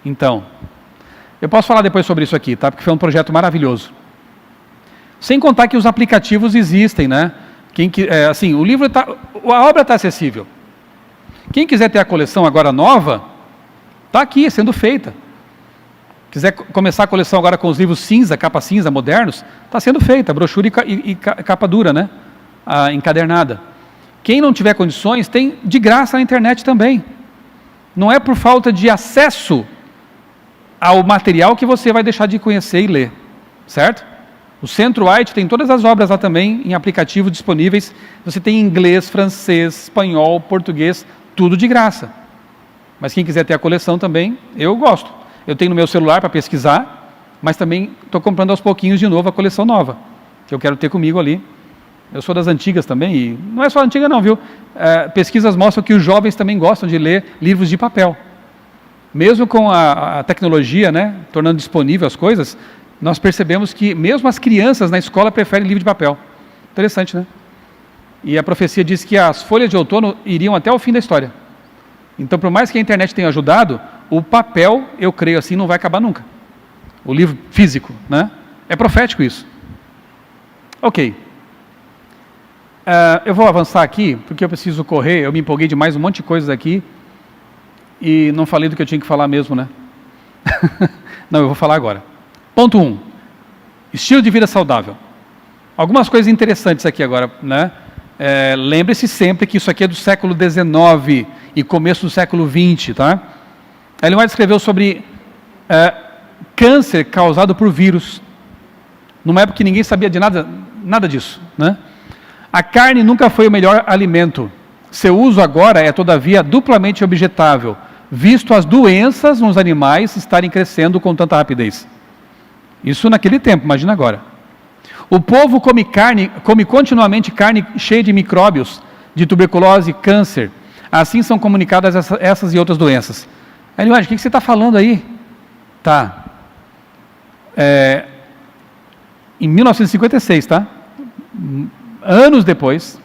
Então, eu posso falar depois sobre isso aqui, tá? Porque foi um projeto maravilhoso. Sem contar que os aplicativos existem, né? Assim, o livro a obra está acessível. Quem quiser ter a coleção agora nova, está aqui sendo feita. Quiser começar a coleção agora com os livros cinza, capa cinza, modernos, está sendo feita, brochura e capa dura, né? Encadernada. Quem não tiver condições, tem de graça na internet também. Não é por falta de acesso ao material que você vai deixar de conhecer e ler, certo? O Centro White tem todas as obras lá também, em aplicativos disponíveis. Você tem inglês, francês, espanhol, português, tudo de graça. Mas quem quiser ter a coleção também, eu gosto. Eu tenho no meu celular para pesquisar, mas também estou comprando aos pouquinhos de novo a coleção nova, que eu quero ter comigo ali. Eu sou das antigas também, e não é só antiga não, viu? Pesquisas mostram que os jovens também gostam de ler livros de papel. Mesmo com a tecnologia, né, tornando disponível as coisas, nós percebemos que mesmo as crianças na escola preferem livro de papel. Interessante, né? E a profecia diz que as folhas de outono iriam até o fim da história. Então, por mais que a internet tenha ajudado, o papel, eu creio assim, não vai acabar nunca. O livro físico, né? É profético isso. Ok. Eu vou avançar aqui, porque eu preciso correr, eu me empolguei de mais um monte de coisas aqui, e não falei do que eu tinha que falar mesmo, né? Não, eu vou falar agora. Ponto 1. Estilo de vida saudável. Algumas coisas interessantes aqui agora, né? Lembre-se sempre que isso aqui é do século XIX e começo do século XX, tá? Ellen White escreveu sobre câncer causado por vírus, numa época que ninguém sabia de nada disso, né? A carne nunca foi o melhor alimento. Seu uso agora é, todavia, duplamente objetável, visto as doenças nos animais estarem crescendo com tanta rapidez. Isso naquele tempo, imagina agora. O povo come continuamente carne cheia de micróbios, de tuberculose, câncer. Assim são comunicadas essas e outras doenças. Ellen White, o que você está falando aí? Tá. Em 1956, tá? Anos depois,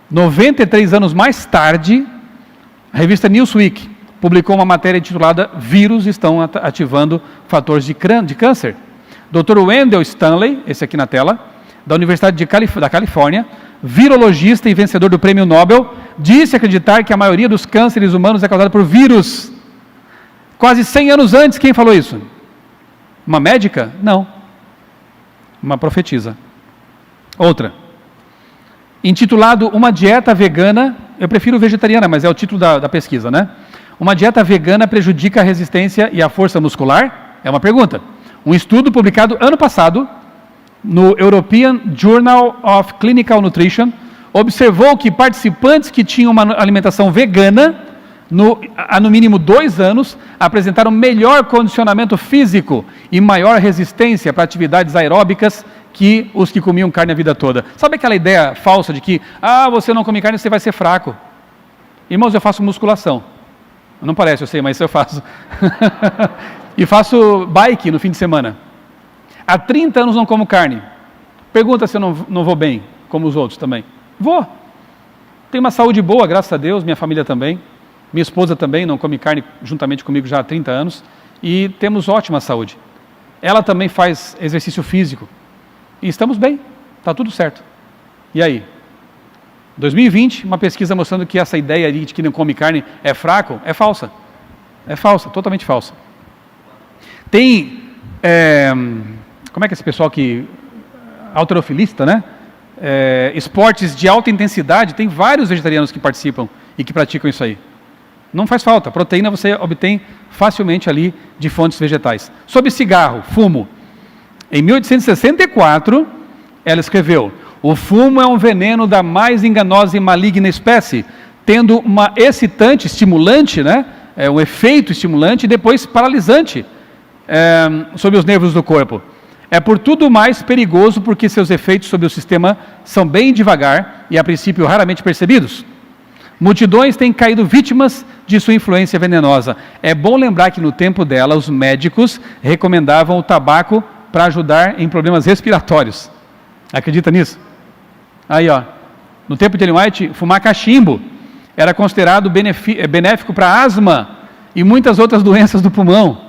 93 anos mais tarde, a revista Newsweek publicou uma matéria intitulada Vírus estão ativando fatores de câncer. Dr. Wendell Stanley, esse aqui na tela, da Universidade da Califórnia, virologista e vencedor do Prêmio Nobel, disse acreditar que a maioria dos cânceres humanos é causada por vírus. Quase 100 anos antes, quem falou isso? Uma médica? Não. Uma profetisa. Outra. Intitulado Uma Dieta Vegana, eu prefiro vegetariana, mas é o título da pesquisa, né? Uma dieta vegana prejudica a resistência e a força muscular? É uma pergunta. Um estudo publicado ano passado no European Journal of Clinical Nutrition observou que participantes que tinham uma alimentação vegana há no mínimo 2 anos, apresentaram melhor condicionamento físico e maior resistência para atividades aeróbicas que os que comiam carne a vida toda. Sabe aquela ideia falsa de que, você não come carne, você vai ser fraco? Irmãos, eu faço musculação. Não parece, eu sei, mas eu faço. E faço bike no fim de semana. Há 30 anos não como carne. Pergunta se eu não vou bem, como os outros também. Vou. Tenho uma saúde boa, graças a Deus, minha família também. Minha esposa também não come carne juntamente comigo já há 30 anos. E temos ótima saúde. Ela também faz exercício físico. E estamos bem, está tudo certo. E aí? 2020, uma pesquisa mostrando que essa ideia de que não come carne é fraco, é falsa. É falsa, totalmente falsa. Tem, como é que é esse pessoal que, halterofilista, né? Esportes de alta intensidade, tem vários vegetarianos que participam e que praticam isso aí. Não faz falta, proteína você obtém facilmente ali de fontes vegetais. Sobre cigarro, fumo. Em 1864, ela escreveu: o fumo é um veneno da mais enganosa e maligna espécie, tendo uma excitante, estimulante, né? Um efeito estimulante e depois paralisante sobre os nervos do corpo. É por tudo mais perigoso porque seus efeitos sobre o sistema são bem devagar e a princípio raramente percebidos. Multidões têm caído vítimas de sua influência venenosa. É bom lembrar que no tempo dela os médicos recomendavam o tabaco para ajudar em problemas respiratórios. Acredita nisso? Aí, ó, no tempo de Ellen White, fumar cachimbo era considerado benéfico para asma e muitas outras doenças do pulmão.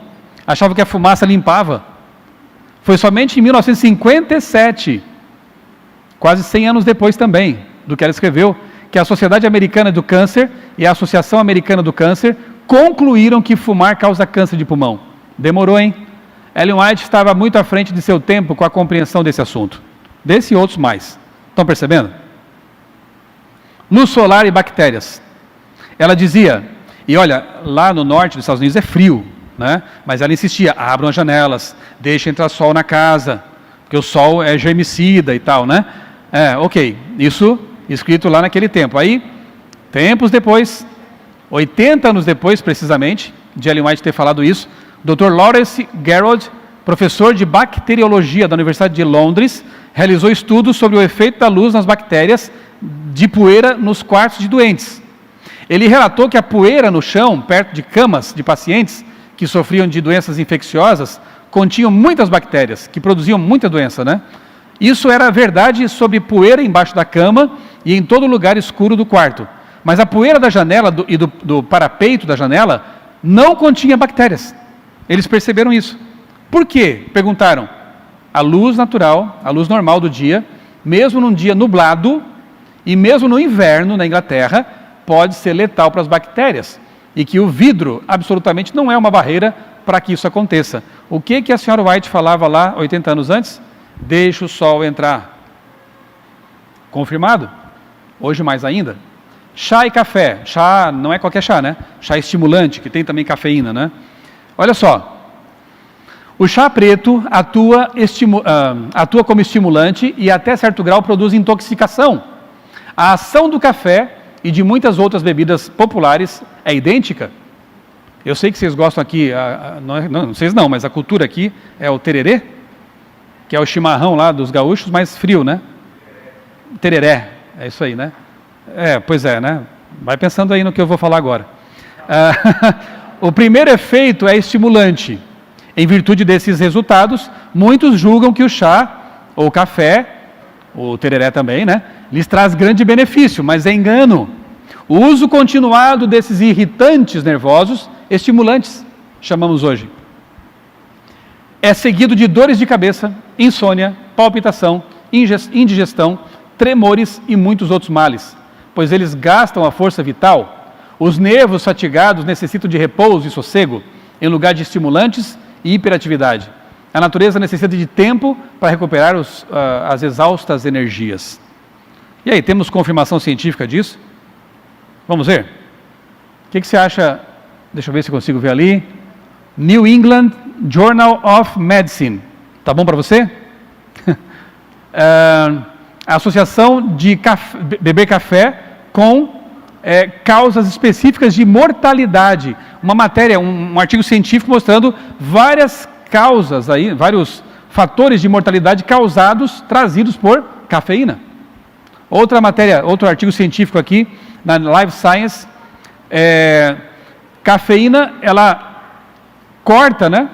Achavam que a fumaça limpava. Foi somente em 1957, quase 100 anos depois também, do que ela escreveu, que a Sociedade Americana do Câncer e a Associação Americana do Câncer concluíram que fumar causa câncer de pulmão. Demorou, hein? Ellen White estava muito à frente de seu tempo com a compreensão desse assunto. Desse e outros mais. Estão percebendo? Luz solar e bactérias. Ela dizia, e olha, lá no norte dos Estados Unidos é frio, né? Mas ela insistia, abram as janelas, deixem entrar sol na casa, porque o sol é germicida e tal, né? Ok, isso escrito lá naquele tempo. Aí, tempos depois, 80 anos depois precisamente, de Ellen White ter falado isso, Dr. Lawrence Garrod, professor de bacteriologia da Universidade de Londres, realizou estudos sobre o efeito da luz nas bactérias de poeira nos quartos de doentes. Ele relatou que a poeira no chão, perto de camas de pacientes que sofriam de doenças infecciosas, continham muitas bactérias, que produziam muita doença, né? Isso era verdade sobre poeira embaixo da cama e em todo lugar escuro do quarto. Mas a poeira da janela e do parapeito da janela não continha bactérias. Eles perceberam isso. Por quê? Perguntaram. A luz natural, a luz normal do dia, mesmo num dia nublado e mesmo no inverno na Inglaterra, pode ser letal para as bactérias. E que o vidro absolutamente não é uma barreira para que isso aconteça. O que a senhora White falava lá 80 anos antes? Deixa o sol entrar. Confirmado? Hoje mais ainda. Chá e café. Chá não é qualquer chá, né? Chá estimulante, que tem também cafeína, né? Olha só. O chá preto atua como estimulante e até certo grau produz intoxicação. A ação do café e de muitas outras bebidas populares é idêntica. Eu sei que vocês gostam aqui, não vocês não, mas a cultura aqui é o tererê, que é o chimarrão lá dos gaúchos, mais frio, né? Tereré, é isso aí, né? Pois é, né? Vai pensando aí no que eu vou falar agora. O primeiro efeito é estimulante. Em virtude desses resultados, muitos julgam que o chá, ou o café, o tereré também, né? Lhes traz grande benefício, mas é engano. O uso continuado desses irritantes nervosos, estimulantes, chamamos hoje, é seguido de dores de cabeça, insônia, palpitação, indigestão, tremores e muitos outros males, pois eles gastam a força vital. Os nervos fatigados necessitam de repouso e sossego, em lugar de estimulantes e hiperatividade. A natureza necessita de tempo para recuperar as exaustas energias. E aí, temos confirmação científica disso? Vamos ver? O que você acha? Deixa eu ver se eu consigo ver ali. New England Journal of Medicine. Tá bom para você? A associação de beber café com causas específicas de mortalidade. Uma matéria, um artigo científico mostrando várias causas aí, vários fatores de mortalidade trazidos por cafeína. Outra matéria, outro artigo científico aqui, na Life Science, cafeína, ela corta, né,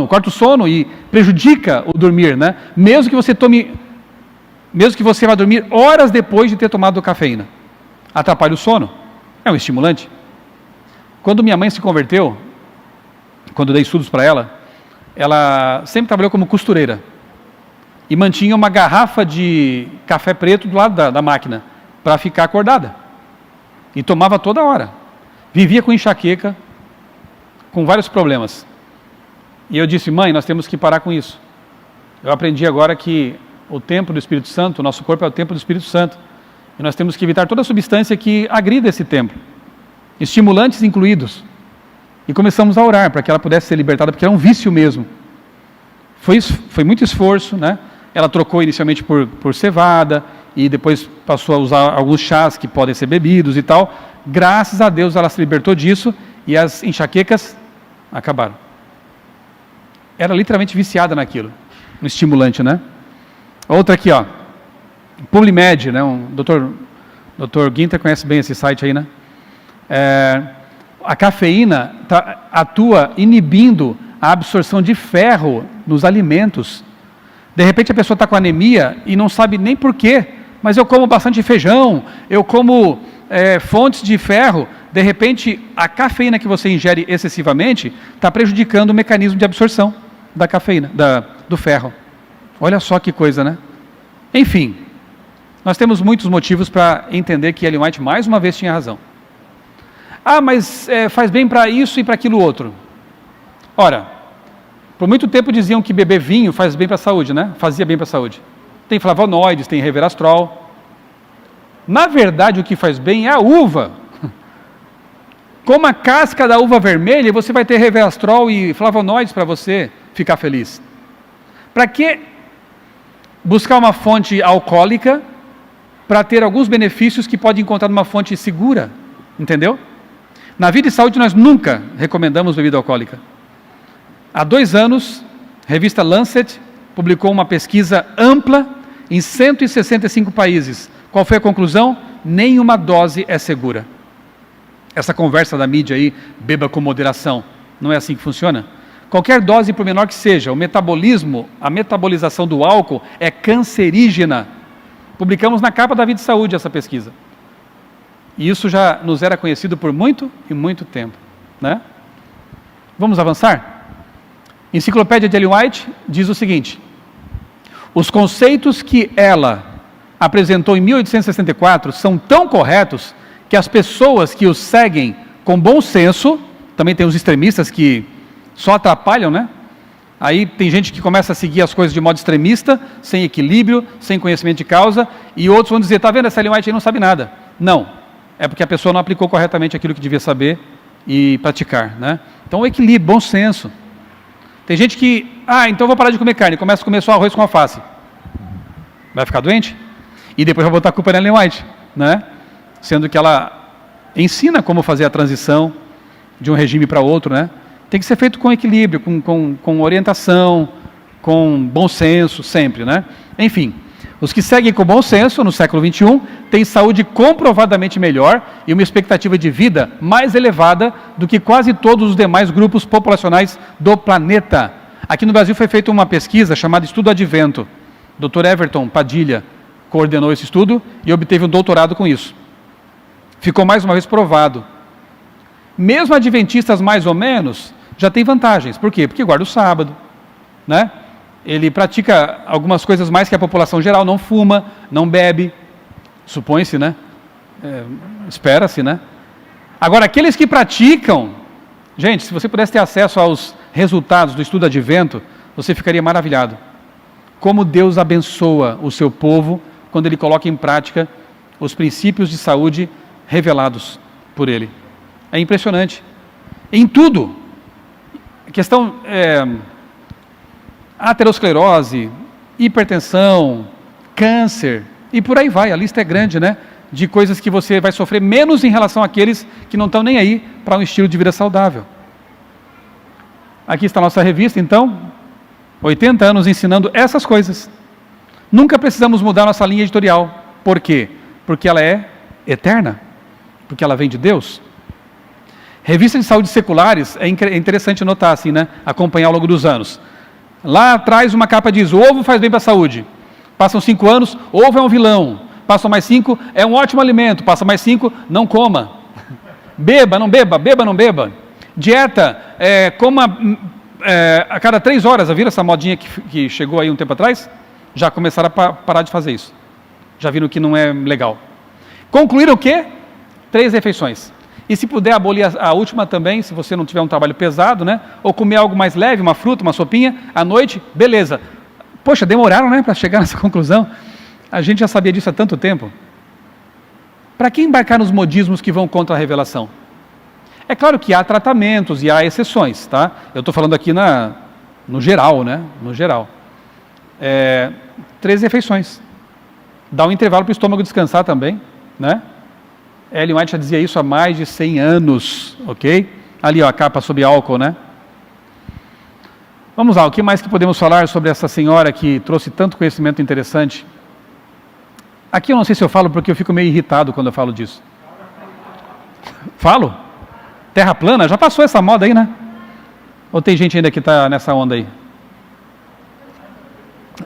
corta o sono e prejudica o dormir, né? Mesmo que você vá dormir horas depois de ter tomado cafeína. Atrapalha o sono, é um estimulante. Quando minha mãe se converteu, quando dei estudos para ela sempre trabalhou como costureira e mantinha uma garrafa de café preto do lado da máquina para ficar acordada e tomava toda hora. Vivia com enxaqueca, com vários problemas. E eu disse: mãe, nós temos que parar com isso. Eu aprendi agora que o templo do Espírito Santo, o nosso corpo é o templo do Espírito Santo, e nós temos que evitar toda substância que agrida esse templo, estimulantes incluídos. E começamos a orar para que ela pudesse ser libertada, porque era um vício mesmo. Foi muito esforço, né? Ela trocou inicialmente por cevada, e depois passou a usar alguns chás que podem ser bebidos e tal. Graças a Deus ela se libertou disso, e as enxaquecas acabaram. Era literalmente viciada naquilo, um estimulante, né? Outra aqui, ó, PubliMed, né? Dr. Guinter conhece bem esse site aí, né? A cafeína atua inibindo a absorção de ferro nos alimentos. De repente a pessoa está com anemia e não sabe nem porquê, mas eu como bastante feijão, eu como fontes de ferro. De repente a cafeína que você ingere excessivamente está prejudicando o mecanismo de absorção da cafeína, do ferro. Olha só que coisa, né? Enfim, nós temos muitos motivos para entender que Ellen White mais uma vez tinha razão. Ah, mas faz bem para isso e para aquilo outro. Ora, por muito tempo diziam que beber vinho faz bem para a saúde, né? Fazia bem para a saúde. Tem flavonoides, tem resveratrol. Na verdade, o que faz bem é a uva. Coma a casca da uva vermelha e você vai ter resveratrol e flavonoides para você ficar feliz. Para que buscar uma fonte alcoólica para ter alguns benefícios que pode encontrar numa fonte segura? Entendeu? Na Vida e Saúde nós nunca recomendamos bebida alcoólica. Há 2 anos, a revista Lancet publicou uma pesquisa ampla em 165 países. Qual foi a conclusão? Nenhuma dose é segura. Essa conversa da mídia aí, beba com moderação, não é assim que funciona? Qualquer dose, por menor que seja, a metabolização do álcool é cancerígena. Publicamos na capa da Vida e Saúde essa pesquisa. E isso já nos era conhecido por muito e muito tempo, né? Vamos avançar? Enciclopédia de Ellen White diz o seguinte: os conceitos que ela apresentou em 1864 são tão corretos que as pessoas que os seguem com bom senso, também tem os extremistas que só atrapalham, né? Aí tem gente que começa a seguir as coisas de modo extremista, sem equilíbrio, sem conhecimento de causa, e outros vão dizer: tá vendo, essa Ellen White aí não sabe nada. Não, é porque a pessoa não aplicou corretamente aquilo que devia saber e praticar, né? Então o equilíbrio, bom senso. Tem gente que, então vou parar de comer carne, começa a comer só arroz com alface. Vai ficar doente? E depois vai botar a culpa na Ellen White, né? Sendo que ela ensina como fazer a transição de um regime para outro, né? Tem que ser feito com equilíbrio, com orientação, com bom senso, sempre, né? Enfim, os que seguem com bom senso no século XXI têm saúde comprovadamente melhor e uma expectativa de vida mais elevada do que quase todos os demais grupos populacionais do planeta. Aqui no Brasil foi feita uma pesquisa chamada Estudo Advento. Dr. Everton Padilha coordenou esse estudo e obteve um doutorado com isso. Ficou mais uma vez provado. Mesmo adventistas mais ou menos já tem vantagens. Por quê? Porque guarda o sábado, né? Ele pratica algumas coisas mais que a população geral, não fuma, não bebe, supõe-se, né? Espera-se, né? Agora, aqueles que praticam, gente, se você pudesse ter acesso aos resultados do Estudo Advento, você ficaria maravilhado. Como Deus abençoa o seu povo quando Ele coloca em prática os princípios de saúde revelados por Ele. É impressionante. Em tudo. A questão aterosclerose, hipertensão, câncer, e por aí vai, a lista é grande, né? de coisas que você vai sofrer menos em relação àqueles que não estão nem aí para um estilo de vida saudável. Aqui está a nossa revista, então, 80 anos ensinando essas coisas. Nunca precisamos mudar nossa linha editorial. Por quê? Porque ela é eterna, porque ela vem de Deus. Revistas de saúde seculares, é interessante notar assim, né? Acompanhar ao longo dos anos. Lá atrás uma capa diz, o ovo faz bem para a saúde. Passam 5 anos, ovo é um vilão. Passam mais 5, é um ótimo alimento. Passa mais 5, não coma. Beba, não beba, beba, não beba. Dieta, coma a cada 3 horas. Já viram essa modinha que chegou aí um tempo atrás? Já começaram a parar de fazer isso. Já viram que não é legal. Concluíram o quê? 3 refeições. E se puder abolir a última também, se você não tiver um trabalho pesado, né? Ou comer algo mais leve, uma fruta, uma sopinha, à noite, beleza. Poxa, demoraram, né, para chegar nessa conclusão. A gente já sabia disso há tanto tempo. Para que embarcar nos modismos que vão contra a revelação? É claro que há tratamentos e há exceções, tá? Eu estou falando aqui no geral, né? No geral. 3 refeições. Dá um intervalo para o estômago descansar também, né? Ellen White já dizia isso há mais de 100 anos, ok? Ali, ó, a capa sobre álcool, né? Vamos lá, o que mais que podemos falar sobre essa senhora que trouxe tanto conhecimento interessante? Aqui eu não sei se eu falo porque eu fico meio irritado quando eu falo disso. Falo? Terra plana? Já passou essa moda aí, né? Ou tem gente ainda que está nessa onda aí?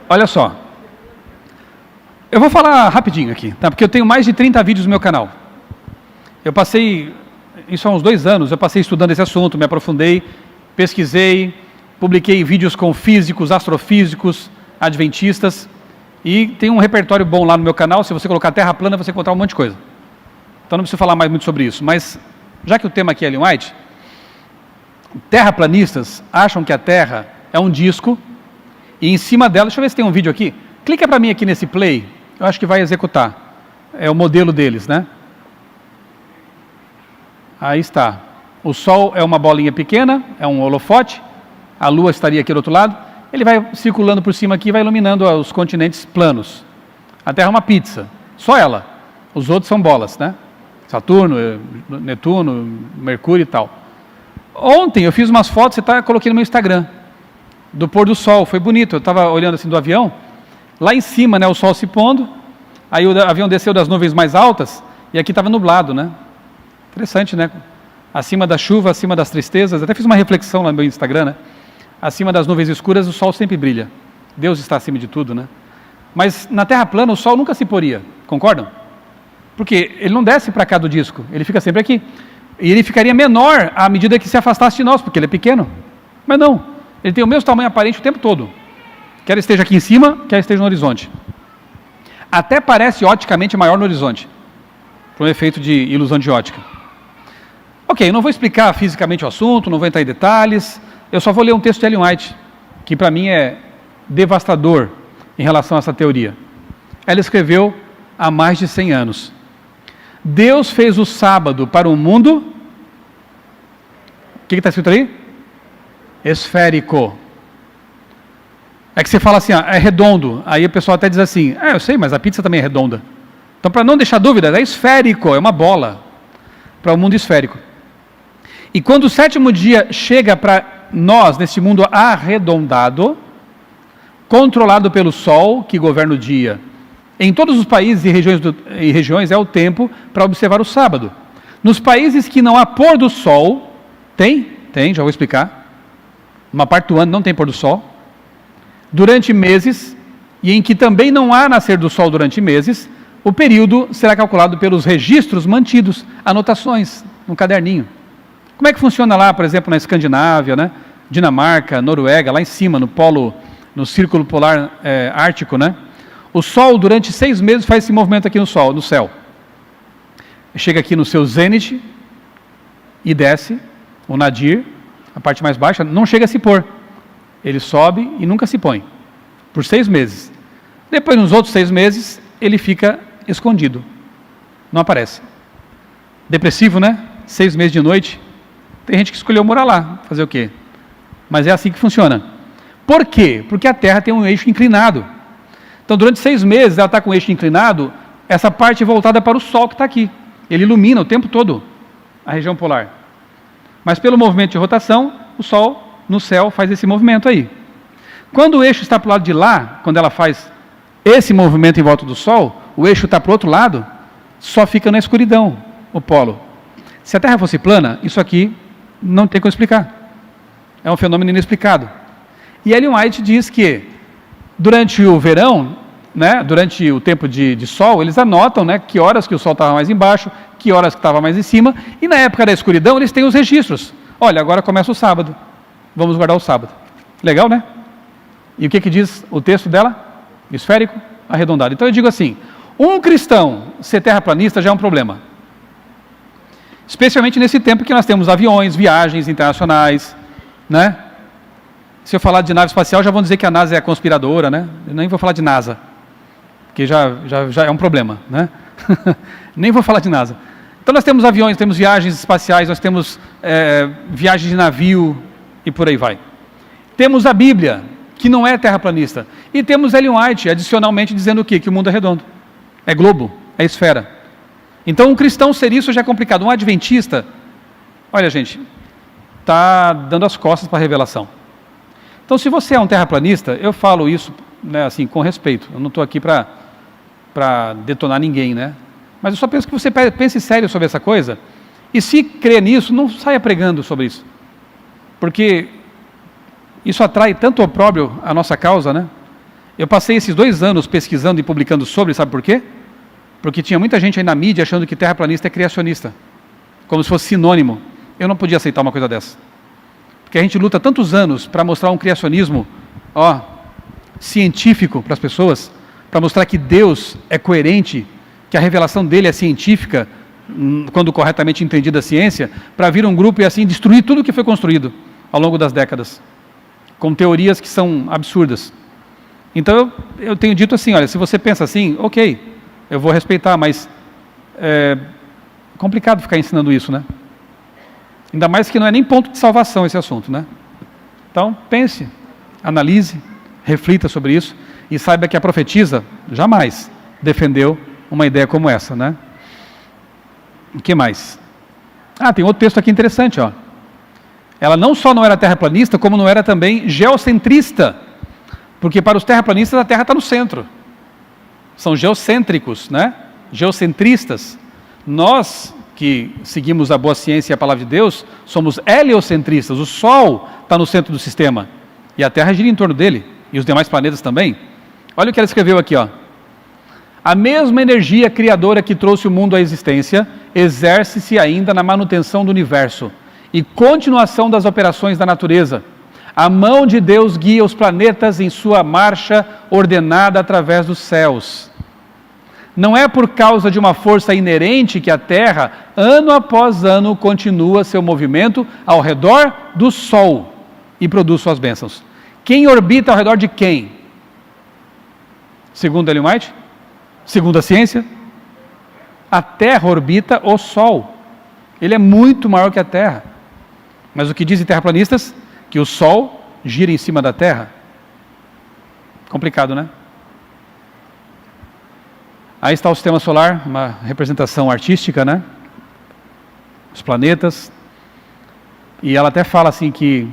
Olha só. Eu vou falar rapidinho aqui, tá? Porque eu tenho mais de 30 vídeos no meu canal. Eu passei, isso há uns 2 anos, eu passei estudando esse assunto, me aprofundei, pesquisei, publiquei vídeos com físicos, astrofísicos, adventistas, e tem um repertório bom lá no meu canal. Se você colocar Terra plana, você encontrar um monte de coisa. Então não preciso falar mais muito sobre isso, mas já que o tema aqui é Ellen White, terraplanistas acham que a Terra é um disco, e em cima dela, deixa eu ver se tem um vídeo aqui, clica para mim aqui nesse play, eu acho que vai executar, é o modelo deles, né? Aí está, o Sol é uma bolinha pequena, é um holofote, a Lua estaria aqui do outro lado, ele vai circulando por cima aqui e vai iluminando os continentes planos. A Terra é uma pizza, só ela, os outros são bolas, né? Saturno, Netuno, Mercúrio e tal. Ontem eu fiz umas fotos, coloquei no meu Instagram, do pôr do sol, foi bonito, eu estava olhando assim do avião, lá em cima, né, o sol se pondo, aí o avião desceu das nuvens mais altas, e aqui estava nublado, né? Interessante, né? Acima da chuva, acima das tristezas, até fiz uma reflexão lá no meu Instagram, né? Acima das nuvens escuras, o sol sempre brilha. Deus está acima de tudo, né? Mas na Terra plana, o sol nunca se poria, concordam? Porque ele não desce para cá do disco, ele fica sempre aqui. E ele ficaria menor à medida que se afastasse de nós, porque ele é pequeno. Mas não, ele tem o mesmo tamanho aparente o tempo todo. Quer esteja aqui em cima, quer esteja no horizonte. Até parece oticamente maior no horizonte, por um efeito de ilusão de ótica. Ok, eu não vou explicar fisicamente o assunto, não vou entrar em detalhes, eu só vou ler um texto de Ellen White, que para mim é devastador em relação a essa teoria. Ela escreveu há mais de 100 anos. Deus fez o sábado para o mundo, o que está escrito ali? Esférico. É que você fala assim, é redondo, aí o pessoal até diz assim, eu sei, mas a pizza também é redonda. Então, para não deixar dúvida, é esférico, é uma bola, para o mundo esférico. E quando o 7º dia chega para nós, nesse mundo arredondado, controlado pelo Sol, que governa o dia, em todos os países e regiões é o tempo para observar o sábado. Nos países que não há pôr do sol, tem, já vou explicar. Uma parte do ano não tem pôr do sol. Durante meses, e em que também não há nascer do sol durante meses, o período será calculado pelos registros mantidos, anotações, no caderninho. Como é que funciona lá, por exemplo, na Escandinávia, né? Dinamarca, Noruega, lá em cima, no polo, no círculo polar ártico, né? O Sol, durante 6 meses, faz esse movimento aqui no céu. Chega aqui no seu zênite e desce, o nadir, a parte mais baixa, não chega a se pôr. Ele sobe e nunca se põe, por 6 meses. Depois, nos outros 6 meses, ele fica escondido, não aparece. Depressivo, né? 6 meses de noite. Tem gente que escolheu morar lá, fazer o quê? Mas é assim que funciona. Por quê? Porque a Terra tem um eixo inclinado. Então, durante 6 meses, ela está com o eixo inclinado, essa parte voltada para o Sol que está aqui. Ele ilumina o tempo todo a região polar. Mas pelo movimento de rotação, o Sol no céu faz esse movimento aí. Quando o eixo está para o lado de lá, quando ela faz esse movimento em volta do Sol, o eixo está para o outro lado, só fica na escuridão o polo. Se a Terra fosse plana, isso aqui não tem como explicar. É um fenômeno inexplicado. E Ellen White diz que durante o verão, né, durante o tempo de sol, eles anotam, né, que horas que o sol estava mais embaixo, que horas que estava mais em cima, e na época da escuridão eles têm os registros. Olha, agora começa o sábado, vamos guardar o sábado. Legal, né? E o que diz o texto dela? Esférico, arredondado. Então eu digo assim, um cristão ser terraplanista já é um problema. Especialmente nesse tempo que nós temos aviões, viagens internacionais, né? Se eu falar de nave espacial, já vão dizer que a NASA é a conspiradora, né? Eu nem vou falar de NASA, porque já é um problema, né? Nem vou falar de NASA. Então nós temos aviões, temos viagens espaciais, nós temos viagens de navio e por aí vai. Temos a Bíblia, que não é terraplanista. E temos Ellen White, adicionalmente, dizendo o quê? Que o mundo é redondo. É globo, é esfera. Então um cristão ser isso já é complicado. Um adventista, olha gente, está dando as costas para a revelação. Então se você é um terraplanista, eu falo isso, né, assim, com respeito. Eu não estou aqui para detonar ninguém, né? Mas eu só penso que você pense sério sobre essa coisa. E se crê nisso, não saia pregando sobre isso. Porque isso atrai tanto opróbrio à nossa causa, né? Eu passei esses 2 anos pesquisando e publicando sobre, sabe por quê? Porque tinha muita gente aí na mídia achando que terraplanista é criacionista, como se fosse sinônimo. Eu não podia aceitar uma coisa dessa. Porque a gente luta tantos anos para mostrar um criacionismo, científico para as pessoas, para mostrar que Deus é coerente, que a revelação dele é científica, quando corretamente entendida a ciência, para vir um grupo e assim destruir tudo que foi construído ao longo das décadas, com teorias que são absurdas. Então eu tenho dito assim, olha, se você pensa assim, ok, eu vou respeitar, mas é complicado ficar ensinando isso, né? Ainda mais que não é nem ponto de salvação esse assunto, né? Então pense, analise, reflita sobre isso e saiba que a profetisa jamais defendeu uma ideia como essa, né? O que mais? Tem outro texto aqui interessante, ó. Ela não só não era terraplanista, como não era também geocentrista, porque para os terraplanistas a Terra está no centro. São geocêntricos, né? Geocentristas. Nós que seguimos a boa ciência e a palavra de Deus, somos heliocentristas. O Sol está no centro do sistema e a Terra gira em torno dele, e os demais planetas também. Olha o que ela escreveu aqui, ó. A mesma energia criadora que trouxe o mundo à existência exerce-se ainda na manutenção do universo e continuação das operações da natureza. A mão de Deus guia os planetas em sua marcha ordenada através dos céus. Não é por causa de uma força inerente que a Terra, ano após ano, continua seu movimento ao redor do Sol e produz suas bênçãos. Quem orbita ao redor de quem? Segundo Ellen White? Segundo a ciência? A Terra orbita o Sol. Ele é muito maior que a Terra. Mas o que dizem terraplanistas? Que o Sol gira em cima da Terra. Complicado, né? Aí está o sistema solar, uma representação artística, né? Os planetas. E ela até fala assim que,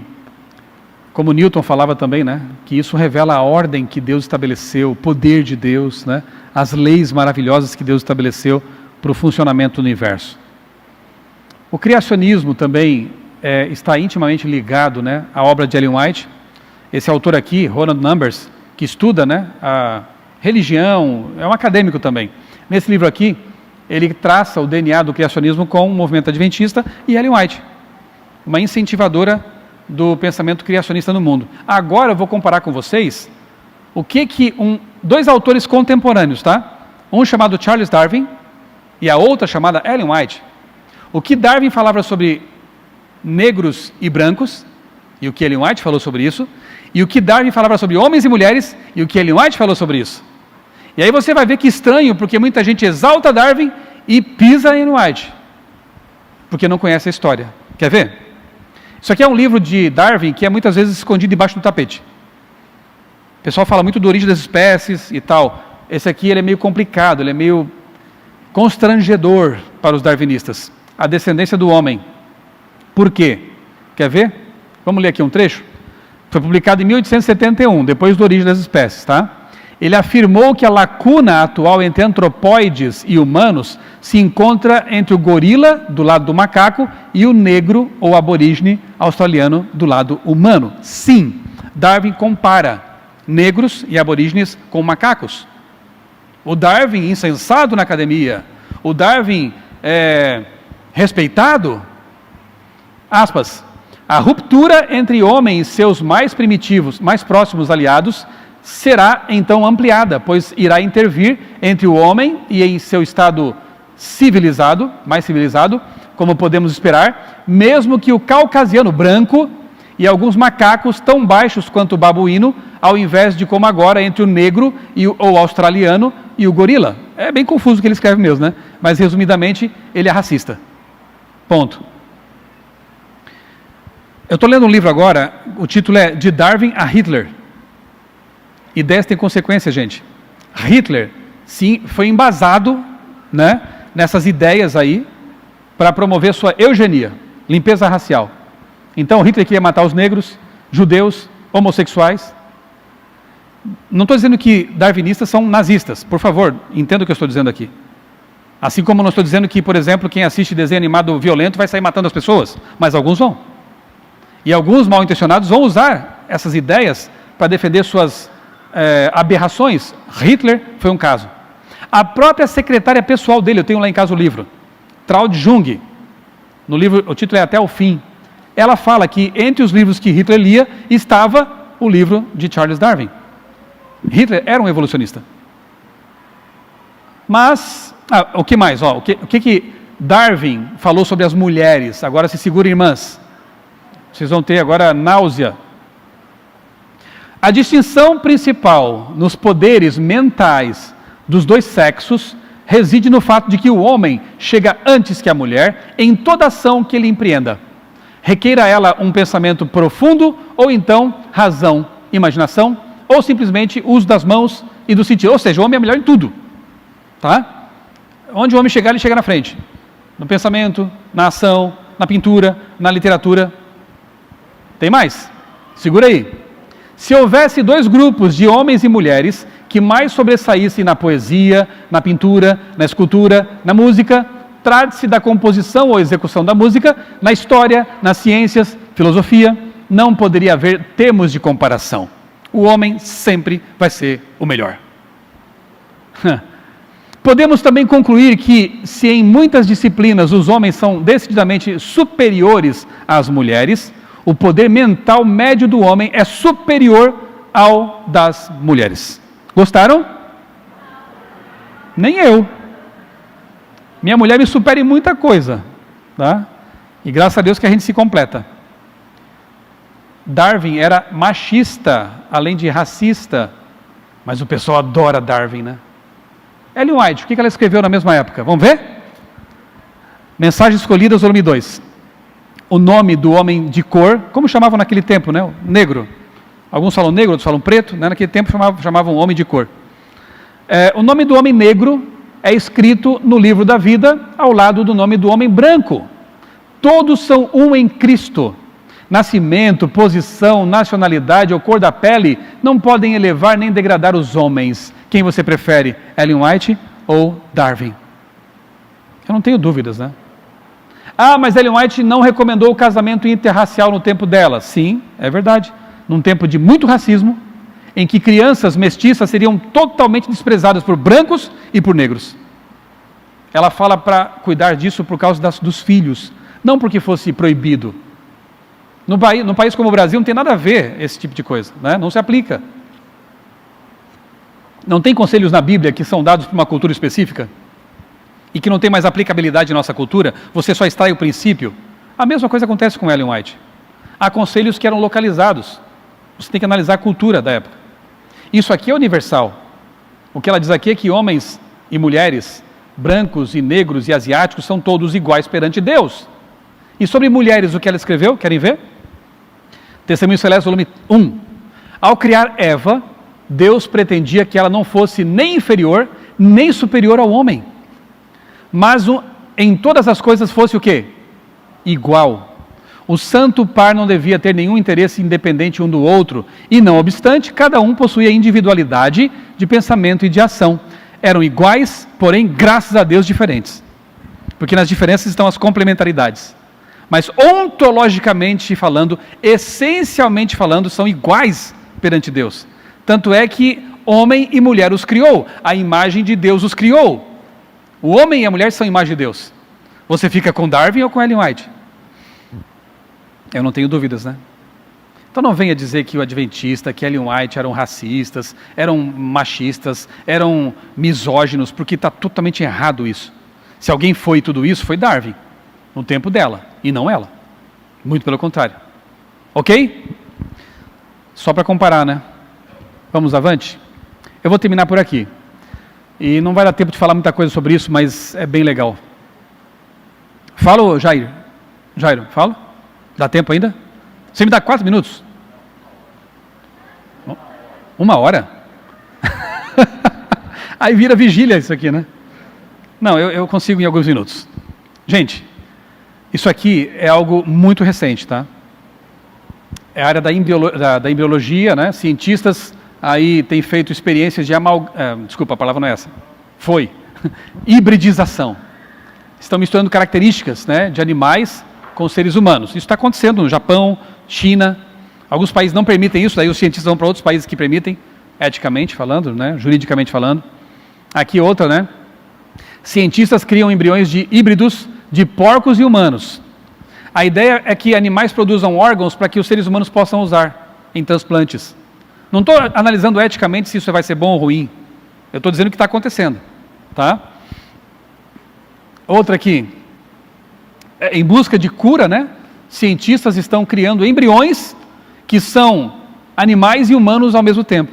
como Newton falava também, né? Que isso revela a ordem que Deus estabeleceu, o poder de Deus, né? As leis maravilhosas que Deus estabeleceu para o funcionamento do universo. O criacionismo também está intimamente ligado, né, à obra de Ellen White. Esse autor aqui, Ronald Numbers, que estuda, né, a religião, é um acadêmico também. Nesse livro aqui, ele traça o DNA do criacionismo com o movimento adventista e Ellen White, uma incentivadora do pensamento criacionista no mundo. Agora eu vou comparar com vocês o que dois autores contemporâneos, tá? Um chamado Charles Darwin e a outra chamada Ellen White. O que Darwin falava sobre negros e brancos, e o que Ellen White falou sobre isso, e o que Darwin falava sobre homens e mulheres, e o que Ellen White falou sobre isso. E aí você vai ver que estranho, porque muita gente exalta Darwin e pisa em Ellen White, porque não conhece a história. Quer ver? Isso aqui é um livro de Darwin que é muitas vezes escondido debaixo do tapete. O pessoal fala muito da origem das espécies e tal. Esse aqui ele é meio complicado, ele é meio constrangedor para os darwinistas. A descendência do homem. Por quê? Quer ver? Vamos ler aqui um trecho. Foi publicado em 1871, depois do Origem das Espécies, tá? Ele afirmou que a lacuna atual entre antropóides e humanos se encontra entre o gorila, do lado do macaco, e o negro ou aborígene australiano, do lado humano. Sim, Darwin compara negros e aborígenes com macacos. O Darwin insensado na academia, o Darwin respeitado, aspas, a ruptura entre homem e seus mais primitivos, mais próximos aliados, será então ampliada, pois irá intervir entre o homem e em seu estado civilizado, mais civilizado, como podemos esperar, mesmo que o caucasiano branco e alguns macacos tão baixos quanto o babuíno, ao invés de como agora entre o negro e o australiano e o gorila. É bem confuso o que ele escreve mesmo, né? Mas resumidamente, ele é racista. Ponto. Eu estou lendo um livro agora, o título é De Darwin a Hitler. Ideias têm consequência, gente. Hitler, sim, foi embasado, né, nessas ideias aí para promover sua eugenia, limpeza racial. Então Hitler queria matar os negros, judeus, homossexuais. Não estou dizendo que darwinistas são nazistas, por favor, entenda o que eu estou dizendo aqui. Assim como não estou dizendo que, por exemplo, quem assiste desenho animado violento vai sair matando as pessoas, mas alguns vão. E alguns mal intencionados vão usar essas ideias para defender suas aberrações. Hitler foi um caso. A própria secretária pessoal dele, eu tenho lá em casa o livro, Traud Jung, no livro, o título é Até o Fim, ela fala que entre os livros que Hitler lia, estava o livro de Charles Darwin. Hitler era um evolucionista. Mas, o que mais? O que Darwin falou sobre as mulheres? Agora se segurem, irmãs. Vocês vão ter agora náusea. A distinção principal nos poderes mentais dos dois sexos reside no fato de que o homem chega antes que a mulher em toda ação que ele empreenda. Requeira ela um pensamento profundo, ou então razão, imaginação, ou simplesmente uso das mãos e do sentido. Ou seja, o homem é melhor em tudo. Tá? Onde o homem chegar, ele chega na frente. No pensamento, na ação, na pintura, na literatura. Tem mais? Segura aí. Se houvesse dois grupos de homens e mulheres que mais sobressaíssem na poesia, na pintura, na escultura, na música, trate-se da composição ou execução da música, na história, nas ciências, filosofia, não poderia haver termos de comparação. O homem sempre vai ser o melhor. Podemos também concluir que, se em muitas disciplinas os homens são decididamente superiores às mulheres, o poder mental médio do homem é superior ao das mulheres. Gostaram? Nem eu. Minha mulher me supera em muita coisa, tá? E graças a Deus que a gente se completa. Darwin era machista, além de racista, mas o pessoal adora Darwin, né? Ellen White, o que ela escreveu na mesma época? Vamos ver? Mensagens Escolhidas, volume 2. O nome do homem de cor, como chamavam naquele tempo, né? Negro. Alguns falam negro, outros falam preto, né? Naquele tempo chamavam homem de cor. O nome do homem negro é escrito no livro da vida, ao lado do nome do homem branco. Todos são um em Cristo. Nascimento, posição, nacionalidade ou cor da pele não podem elevar nem degradar os homens. Quem você prefere, Ellen White ou Darwin? Eu não tenho dúvidas, né? Mas Ellen White não recomendou o casamento interracial no tempo dela. Sim, é verdade. Num tempo de muito racismo, em que crianças mestiças seriam totalmente desprezadas por brancos e por negros. Ela fala para cuidar disso por causa dos filhos, não porque fosse proibido. No país como o Brasil não tem nada a ver esse tipo de coisa, né? Não se aplica. Não tem conselhos na Bíblia que são dados para uma cultura específica e que não tem mais aplicabilidade em nossa cultura, você só extrai o princípio. A mesma coisa acontece com Ellen White. Há conselhos que eram localizados. Você tem que analisar a cultura da época. Isso aqui é universal. O que ela diz aqui é que homens e mulheres, brancos e negros e asiáticos, são todos iguais perante Deus. E sobre mulheres, o que ela escreveu? Querem ver? Testemunho Celeste, volume 1. Ao criar Eva, Deus pretendia que ela não fosse nem inferior, nem superior ao homem. mas em todas as coisas fosse o quê? Igual. O santo par não devia ter nenhum interesse independente um do outro, e não obstante, cada um possuía individualidade de pensamento e de ação. Eram iguais, porém, graças a Deus, diferentes. Porque nas diferenças estão as complementaridades. Mas ontologicamente falando, essencialmente falando, são iguais perante Deus. Tanto é que homem e mulher os criou, a imagem de Deus os criou. O homem e a mulher são a imagem de Deus. Você fica com Darwin ou com Ellen White? Eu não tenho dúvidas, né? Então não venha dizer que o adventista, que Ellen White eram racistas, eram machistas, eram misóginos, porque está totalmente errado isso. Se alguém foi tudo isso, foi Darwin, no tempo dela, e não ela. Muito pelo contrário. Ok? Só para comparar, né? Vamos avante? Eu vou terminar por aqui. E não vai dar tempo de falar muita coisa sobre isso, mas é bem legal. Fala, Jairo. Jairo, fala? Dá tempo ainda? Você me dá 4 minutos? 1 hora? Aí vira vigília isso aqui, né? Não, eu consigo em alguns minutos. Gente, isso aqui é algo muito recente, tá? É a área da embriologia, né? Cientistas aí têm feito experiências de desculpa, a palavra não é essa. Foi. Hibridização. Estão misturando características, né, de animais com seres humanos. Isso está acontecendo no Japão, China. Alguns países não permitem isso, daí os cientistas vão para outros países que permitem, eticamente falando, né, juridicamente falando. Aqui outra, né? Cientistas criam embriões de híbridos de porcos e humanos. A ideia é que animais produzam órgãos para que os seres humanos possam usar em transplantes. Não estou analisando eticamente se isso vai ser bom ou ruim. Eu estou dizendo o que está acontecendo, tá? Outra aqui. Em busca de cura, né? Cientistas estão criando embriões que são animais e humanos ao mesmo tempo,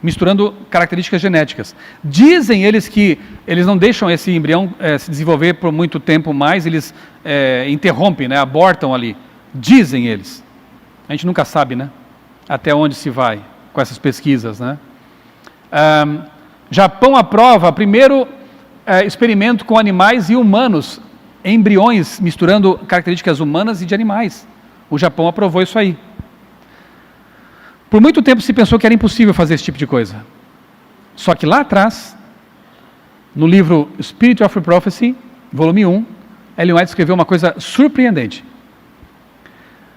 misturando características genéticas. Dizem eles que eles não deixam esse embrião se desenvolver por muito tempo mais, eles interrompem, né? Abortam ali. Dizem eles. A gente nunca sabe, né? Até onde se vai com essas pesquisas, né? Japão aprova primeiro experimento com animais e humanos, embriões misturando características humanas e de animais. O Japão aprovou isso aí. Por muito tempo se pensou que era impossível fazer esse tipo de coisa. Só que lá atrás, no livro Spirit of Prophecy, volume 1, Ellen White escreveu uma coisa surpreendente.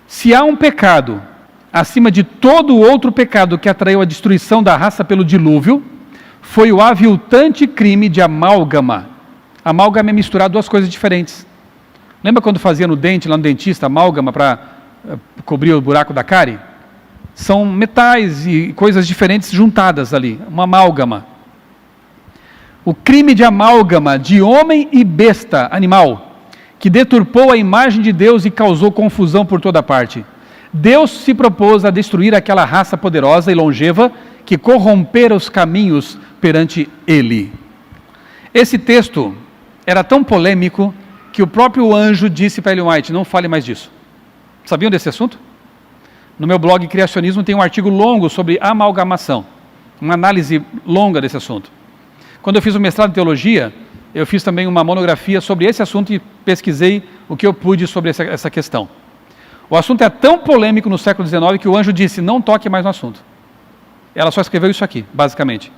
Se há um pecado acima de todo outro pecado que atraiu a destruição da raça pelo dilúvio, foi o aviltante crime de amálgama. Amálgama é misturar duas coisas diferentes. Lembra quando fazia no dente, lá no dentista, amálgama para cobrir o buraco da cárie? São metais e coisas diferentes juntadas ali, uma amálgama. O crime de amálgama de homem e besta, animal, que deturpou a imagem de Deus e causou confusão por toda parte. Deus se propôs a destruir aquela raça poderosa e longeva que corrompera os caminhos perante Ele. Esse texto era tão polêmico que o próprio anjo disse para Ellen White, não fale mais disso. Sabiam desse assunto? No meu blog Criacionismo tem um artigo longo sobre amalgamação, uma análise longa desse assunto. Quando eu fiz o mestrado em teologia, eu fiz também uma monografia sobre esse assunto e pesquisei o que eu pude sobre essa questão. O assunto é tão polêmico no século XIX que o anjo disse, não toque mais no assunto. Ela só escreveu isso aqui, basicamente.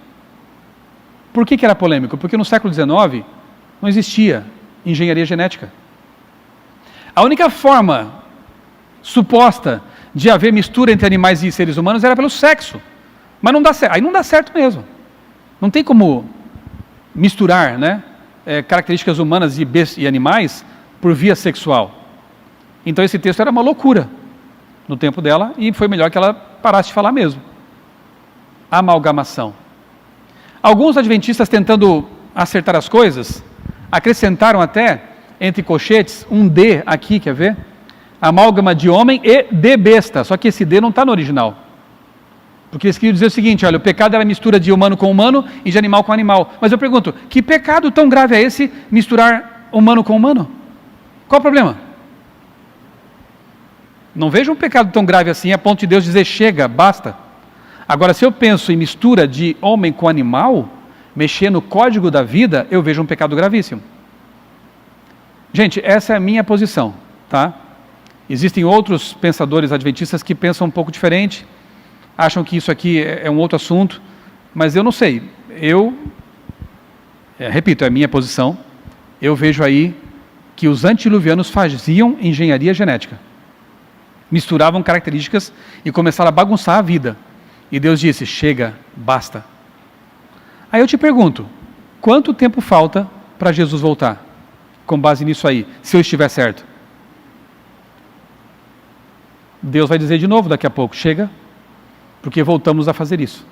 Por que era polêmico? Porque no século XIX não existia engenharia genética. A única forma suposta de haver mistura entre animais e seres humanos era pelo sexo. Mas não dá certo. Aí não dá certo mesmo. Não tem como misturar, né, características humanas e animais por via sexual. Então esse texto era uma loucura no tempo dela e foi melhor que ela parasse de falar mesmo. Amalgamação. Alguns adventistas, tentando acertar as coisas, acrescentaram até, entre colchetes, um D aqui, quer ver? Amálgama de homem e de besta, só que esse D não está no original. Porque eles queriam dizer o seguinte, olha, o pecado era a mistura de humano com humano e de animal com animal. Mas eu pergunto, que pecado tão grave é esse, misturar humano com humano? Qual o problema? Não vejo um pecado tão grave assim, a ponto de Deus dizer, chega, basta. Agora, se eu penso em mistura de homem com animal, mexer no código da vida, eu vejo um pecado gravíssimo. Gente, essa é a minha posição, tá? Existem outros pensadores adventistas que pensam um pouco diferente, acham que isso aqui é um outro assunto, mas eu não sei. Repito, é a minha posição. Eu vejo aí que os antediluvianos faziam engenharia genética. Misturavam características e começaram a bagunçar a vida. E Deus disse, chega, basta. Aí eu te pergunto, quanto tempo falta para Jesus voltar? Com base nisso aí, se eu estiver certo. Deus vai dizer de novo daqui a pouco, chega, porque voltamos a fazer isso.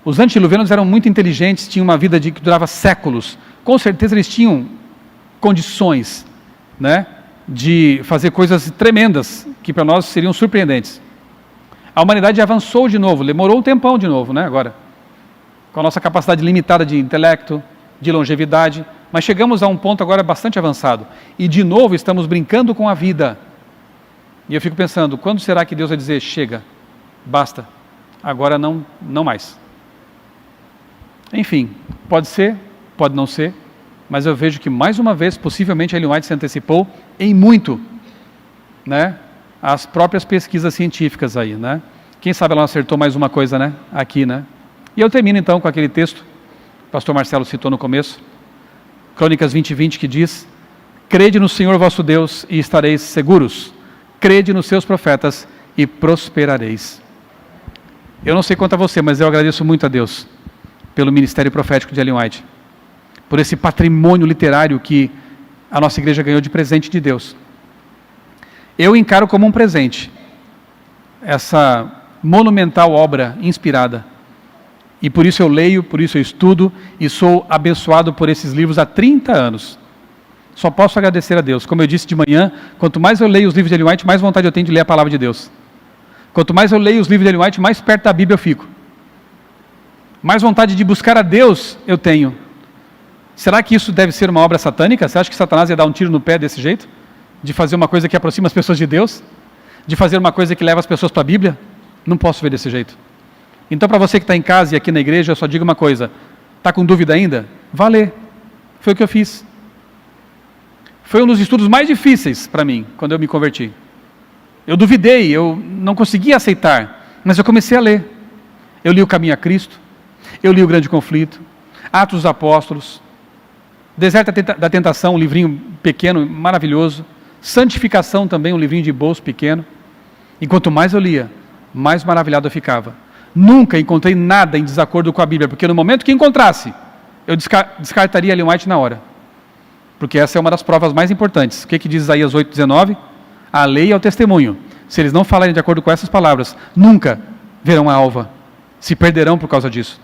Os antediluvianos eram muito inteligentes, tinham uma vida que durava séculos. Com certeza eles tinham condições, né, de fazer coisas tremendas, que para nós seriam surpreendentes. A humanidade avançou de novo, demorou um tempão de novo, né, agora. Com a nossa capacidade limitada de intelecto, de longevidade, mas chegamos a um ponto agora bastante avançado. E de novo estamos brincando com a vida. E eu fico pensando, quando será que Deus vai dizer, chega, basta, agora não mais. Enfim, pode ser, pode não ser, mas eu vejo que mais uma vez, possivelmente, Ellen White se antecipou em muito, né, as próprias pesquisas científicas aí, né. Quem sabe ela não acertou mais uma coisa, né, aqui, né. E eu termino então com aquele texto, o pastor Marcelo citou no começo, Crônicas 20:20, que diz, crede no Senhor vosso Deus e estareis seguros, crede nos seus profetas e prosperareis. Eu não sei quanto a você, mas eu agradeço muito a Deus pelo ministério profético de Ellen White, por esse patrimônio literário que a nossa igreja ganhou de presente de Deus. Eu encaro como um presente essa monumental obra inspirada, e por isso eu leio, por isso eu estudo, e sou abençoado por esses livros há 30 anos. Só posso agradecer a Deus. Como eu disse de manhã, quanto mais eu leio os livros de Ellen White, mais vontade eu tenho de ler a palavra de Deus. Quanto mais eu leio os livros de Ellen White, mais perto da Bíblia eu fico. Mais vontade de buscar a Deus eu tenho. Será que isso deve ser uma obra satânica? Você acha que Satanás ia dar um tiro no pé desse jeito? De fazer uma coisa que aproxima as pessoas de Deus? De fazer uma coisa que leva as pessoas para a Bíblia? Não posso ver desse jeito. Então, para você que está em casa e aqui na igreja, eu só digo uma coisa. Está com dúvida ainda? Vá ler. Foi o que eu fiz. Foi um dos estudos mais difíceis para mim, quando eu me converti. Eu duvidei, eu não conseguia aceitar, mas eu comecei a ler. Eu li O Caminho a Cristo, eu li O Grande Conflito, Atos dos Apóstolos, Deserto da Tentação, um livrinho pequeno, maravilhoso, Santificação também, um livrinho de bolso pequeno. E quanto mais eu lia, mais maravilhado eu ficava. Nunca encontrei nada em desacordo com a Bíblia, porque no momento que encontrasse, eu descartaria Ellen White na hora. Porque essa é uma das provas mais importantes. O que diz Isaías 8:19? A lei é o testemunho. Se eles não falarem de acordo com essas palavras, nunca verão a alva. Se perderão por causa disso.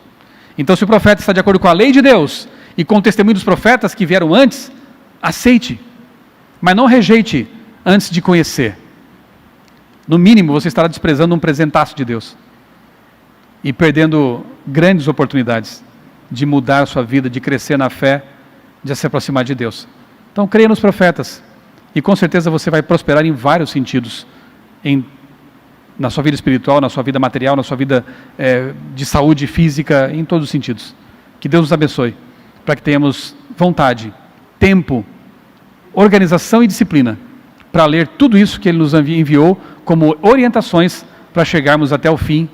Então, se o profeta está de acordo com a lei de Deus e com o testemunho dos profetas que vieram antes, aceite, mas não rejeite antes de conhecer. No mínimo, você estará desprezando um presentaço de Deus e perdendo grandes oportunidades de mudar a sua vida, de crescer na fé, de se aproximar de Deus. Então, creia nos profetas e com certeza você vai prosperar em vários sentidos, na sua vida espiritual, na sua vida material, na sua vida de saúde física, em todos os sentidos. Que Deus nos abençoe, para que tenhamos vontade, tempo, organização e disciplina, para ler tudo isso que Ele nos enviou como orientações para chegarmos até o fim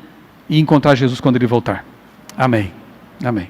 e encontrar Jesus quando Ele voltar. Amém. Amém.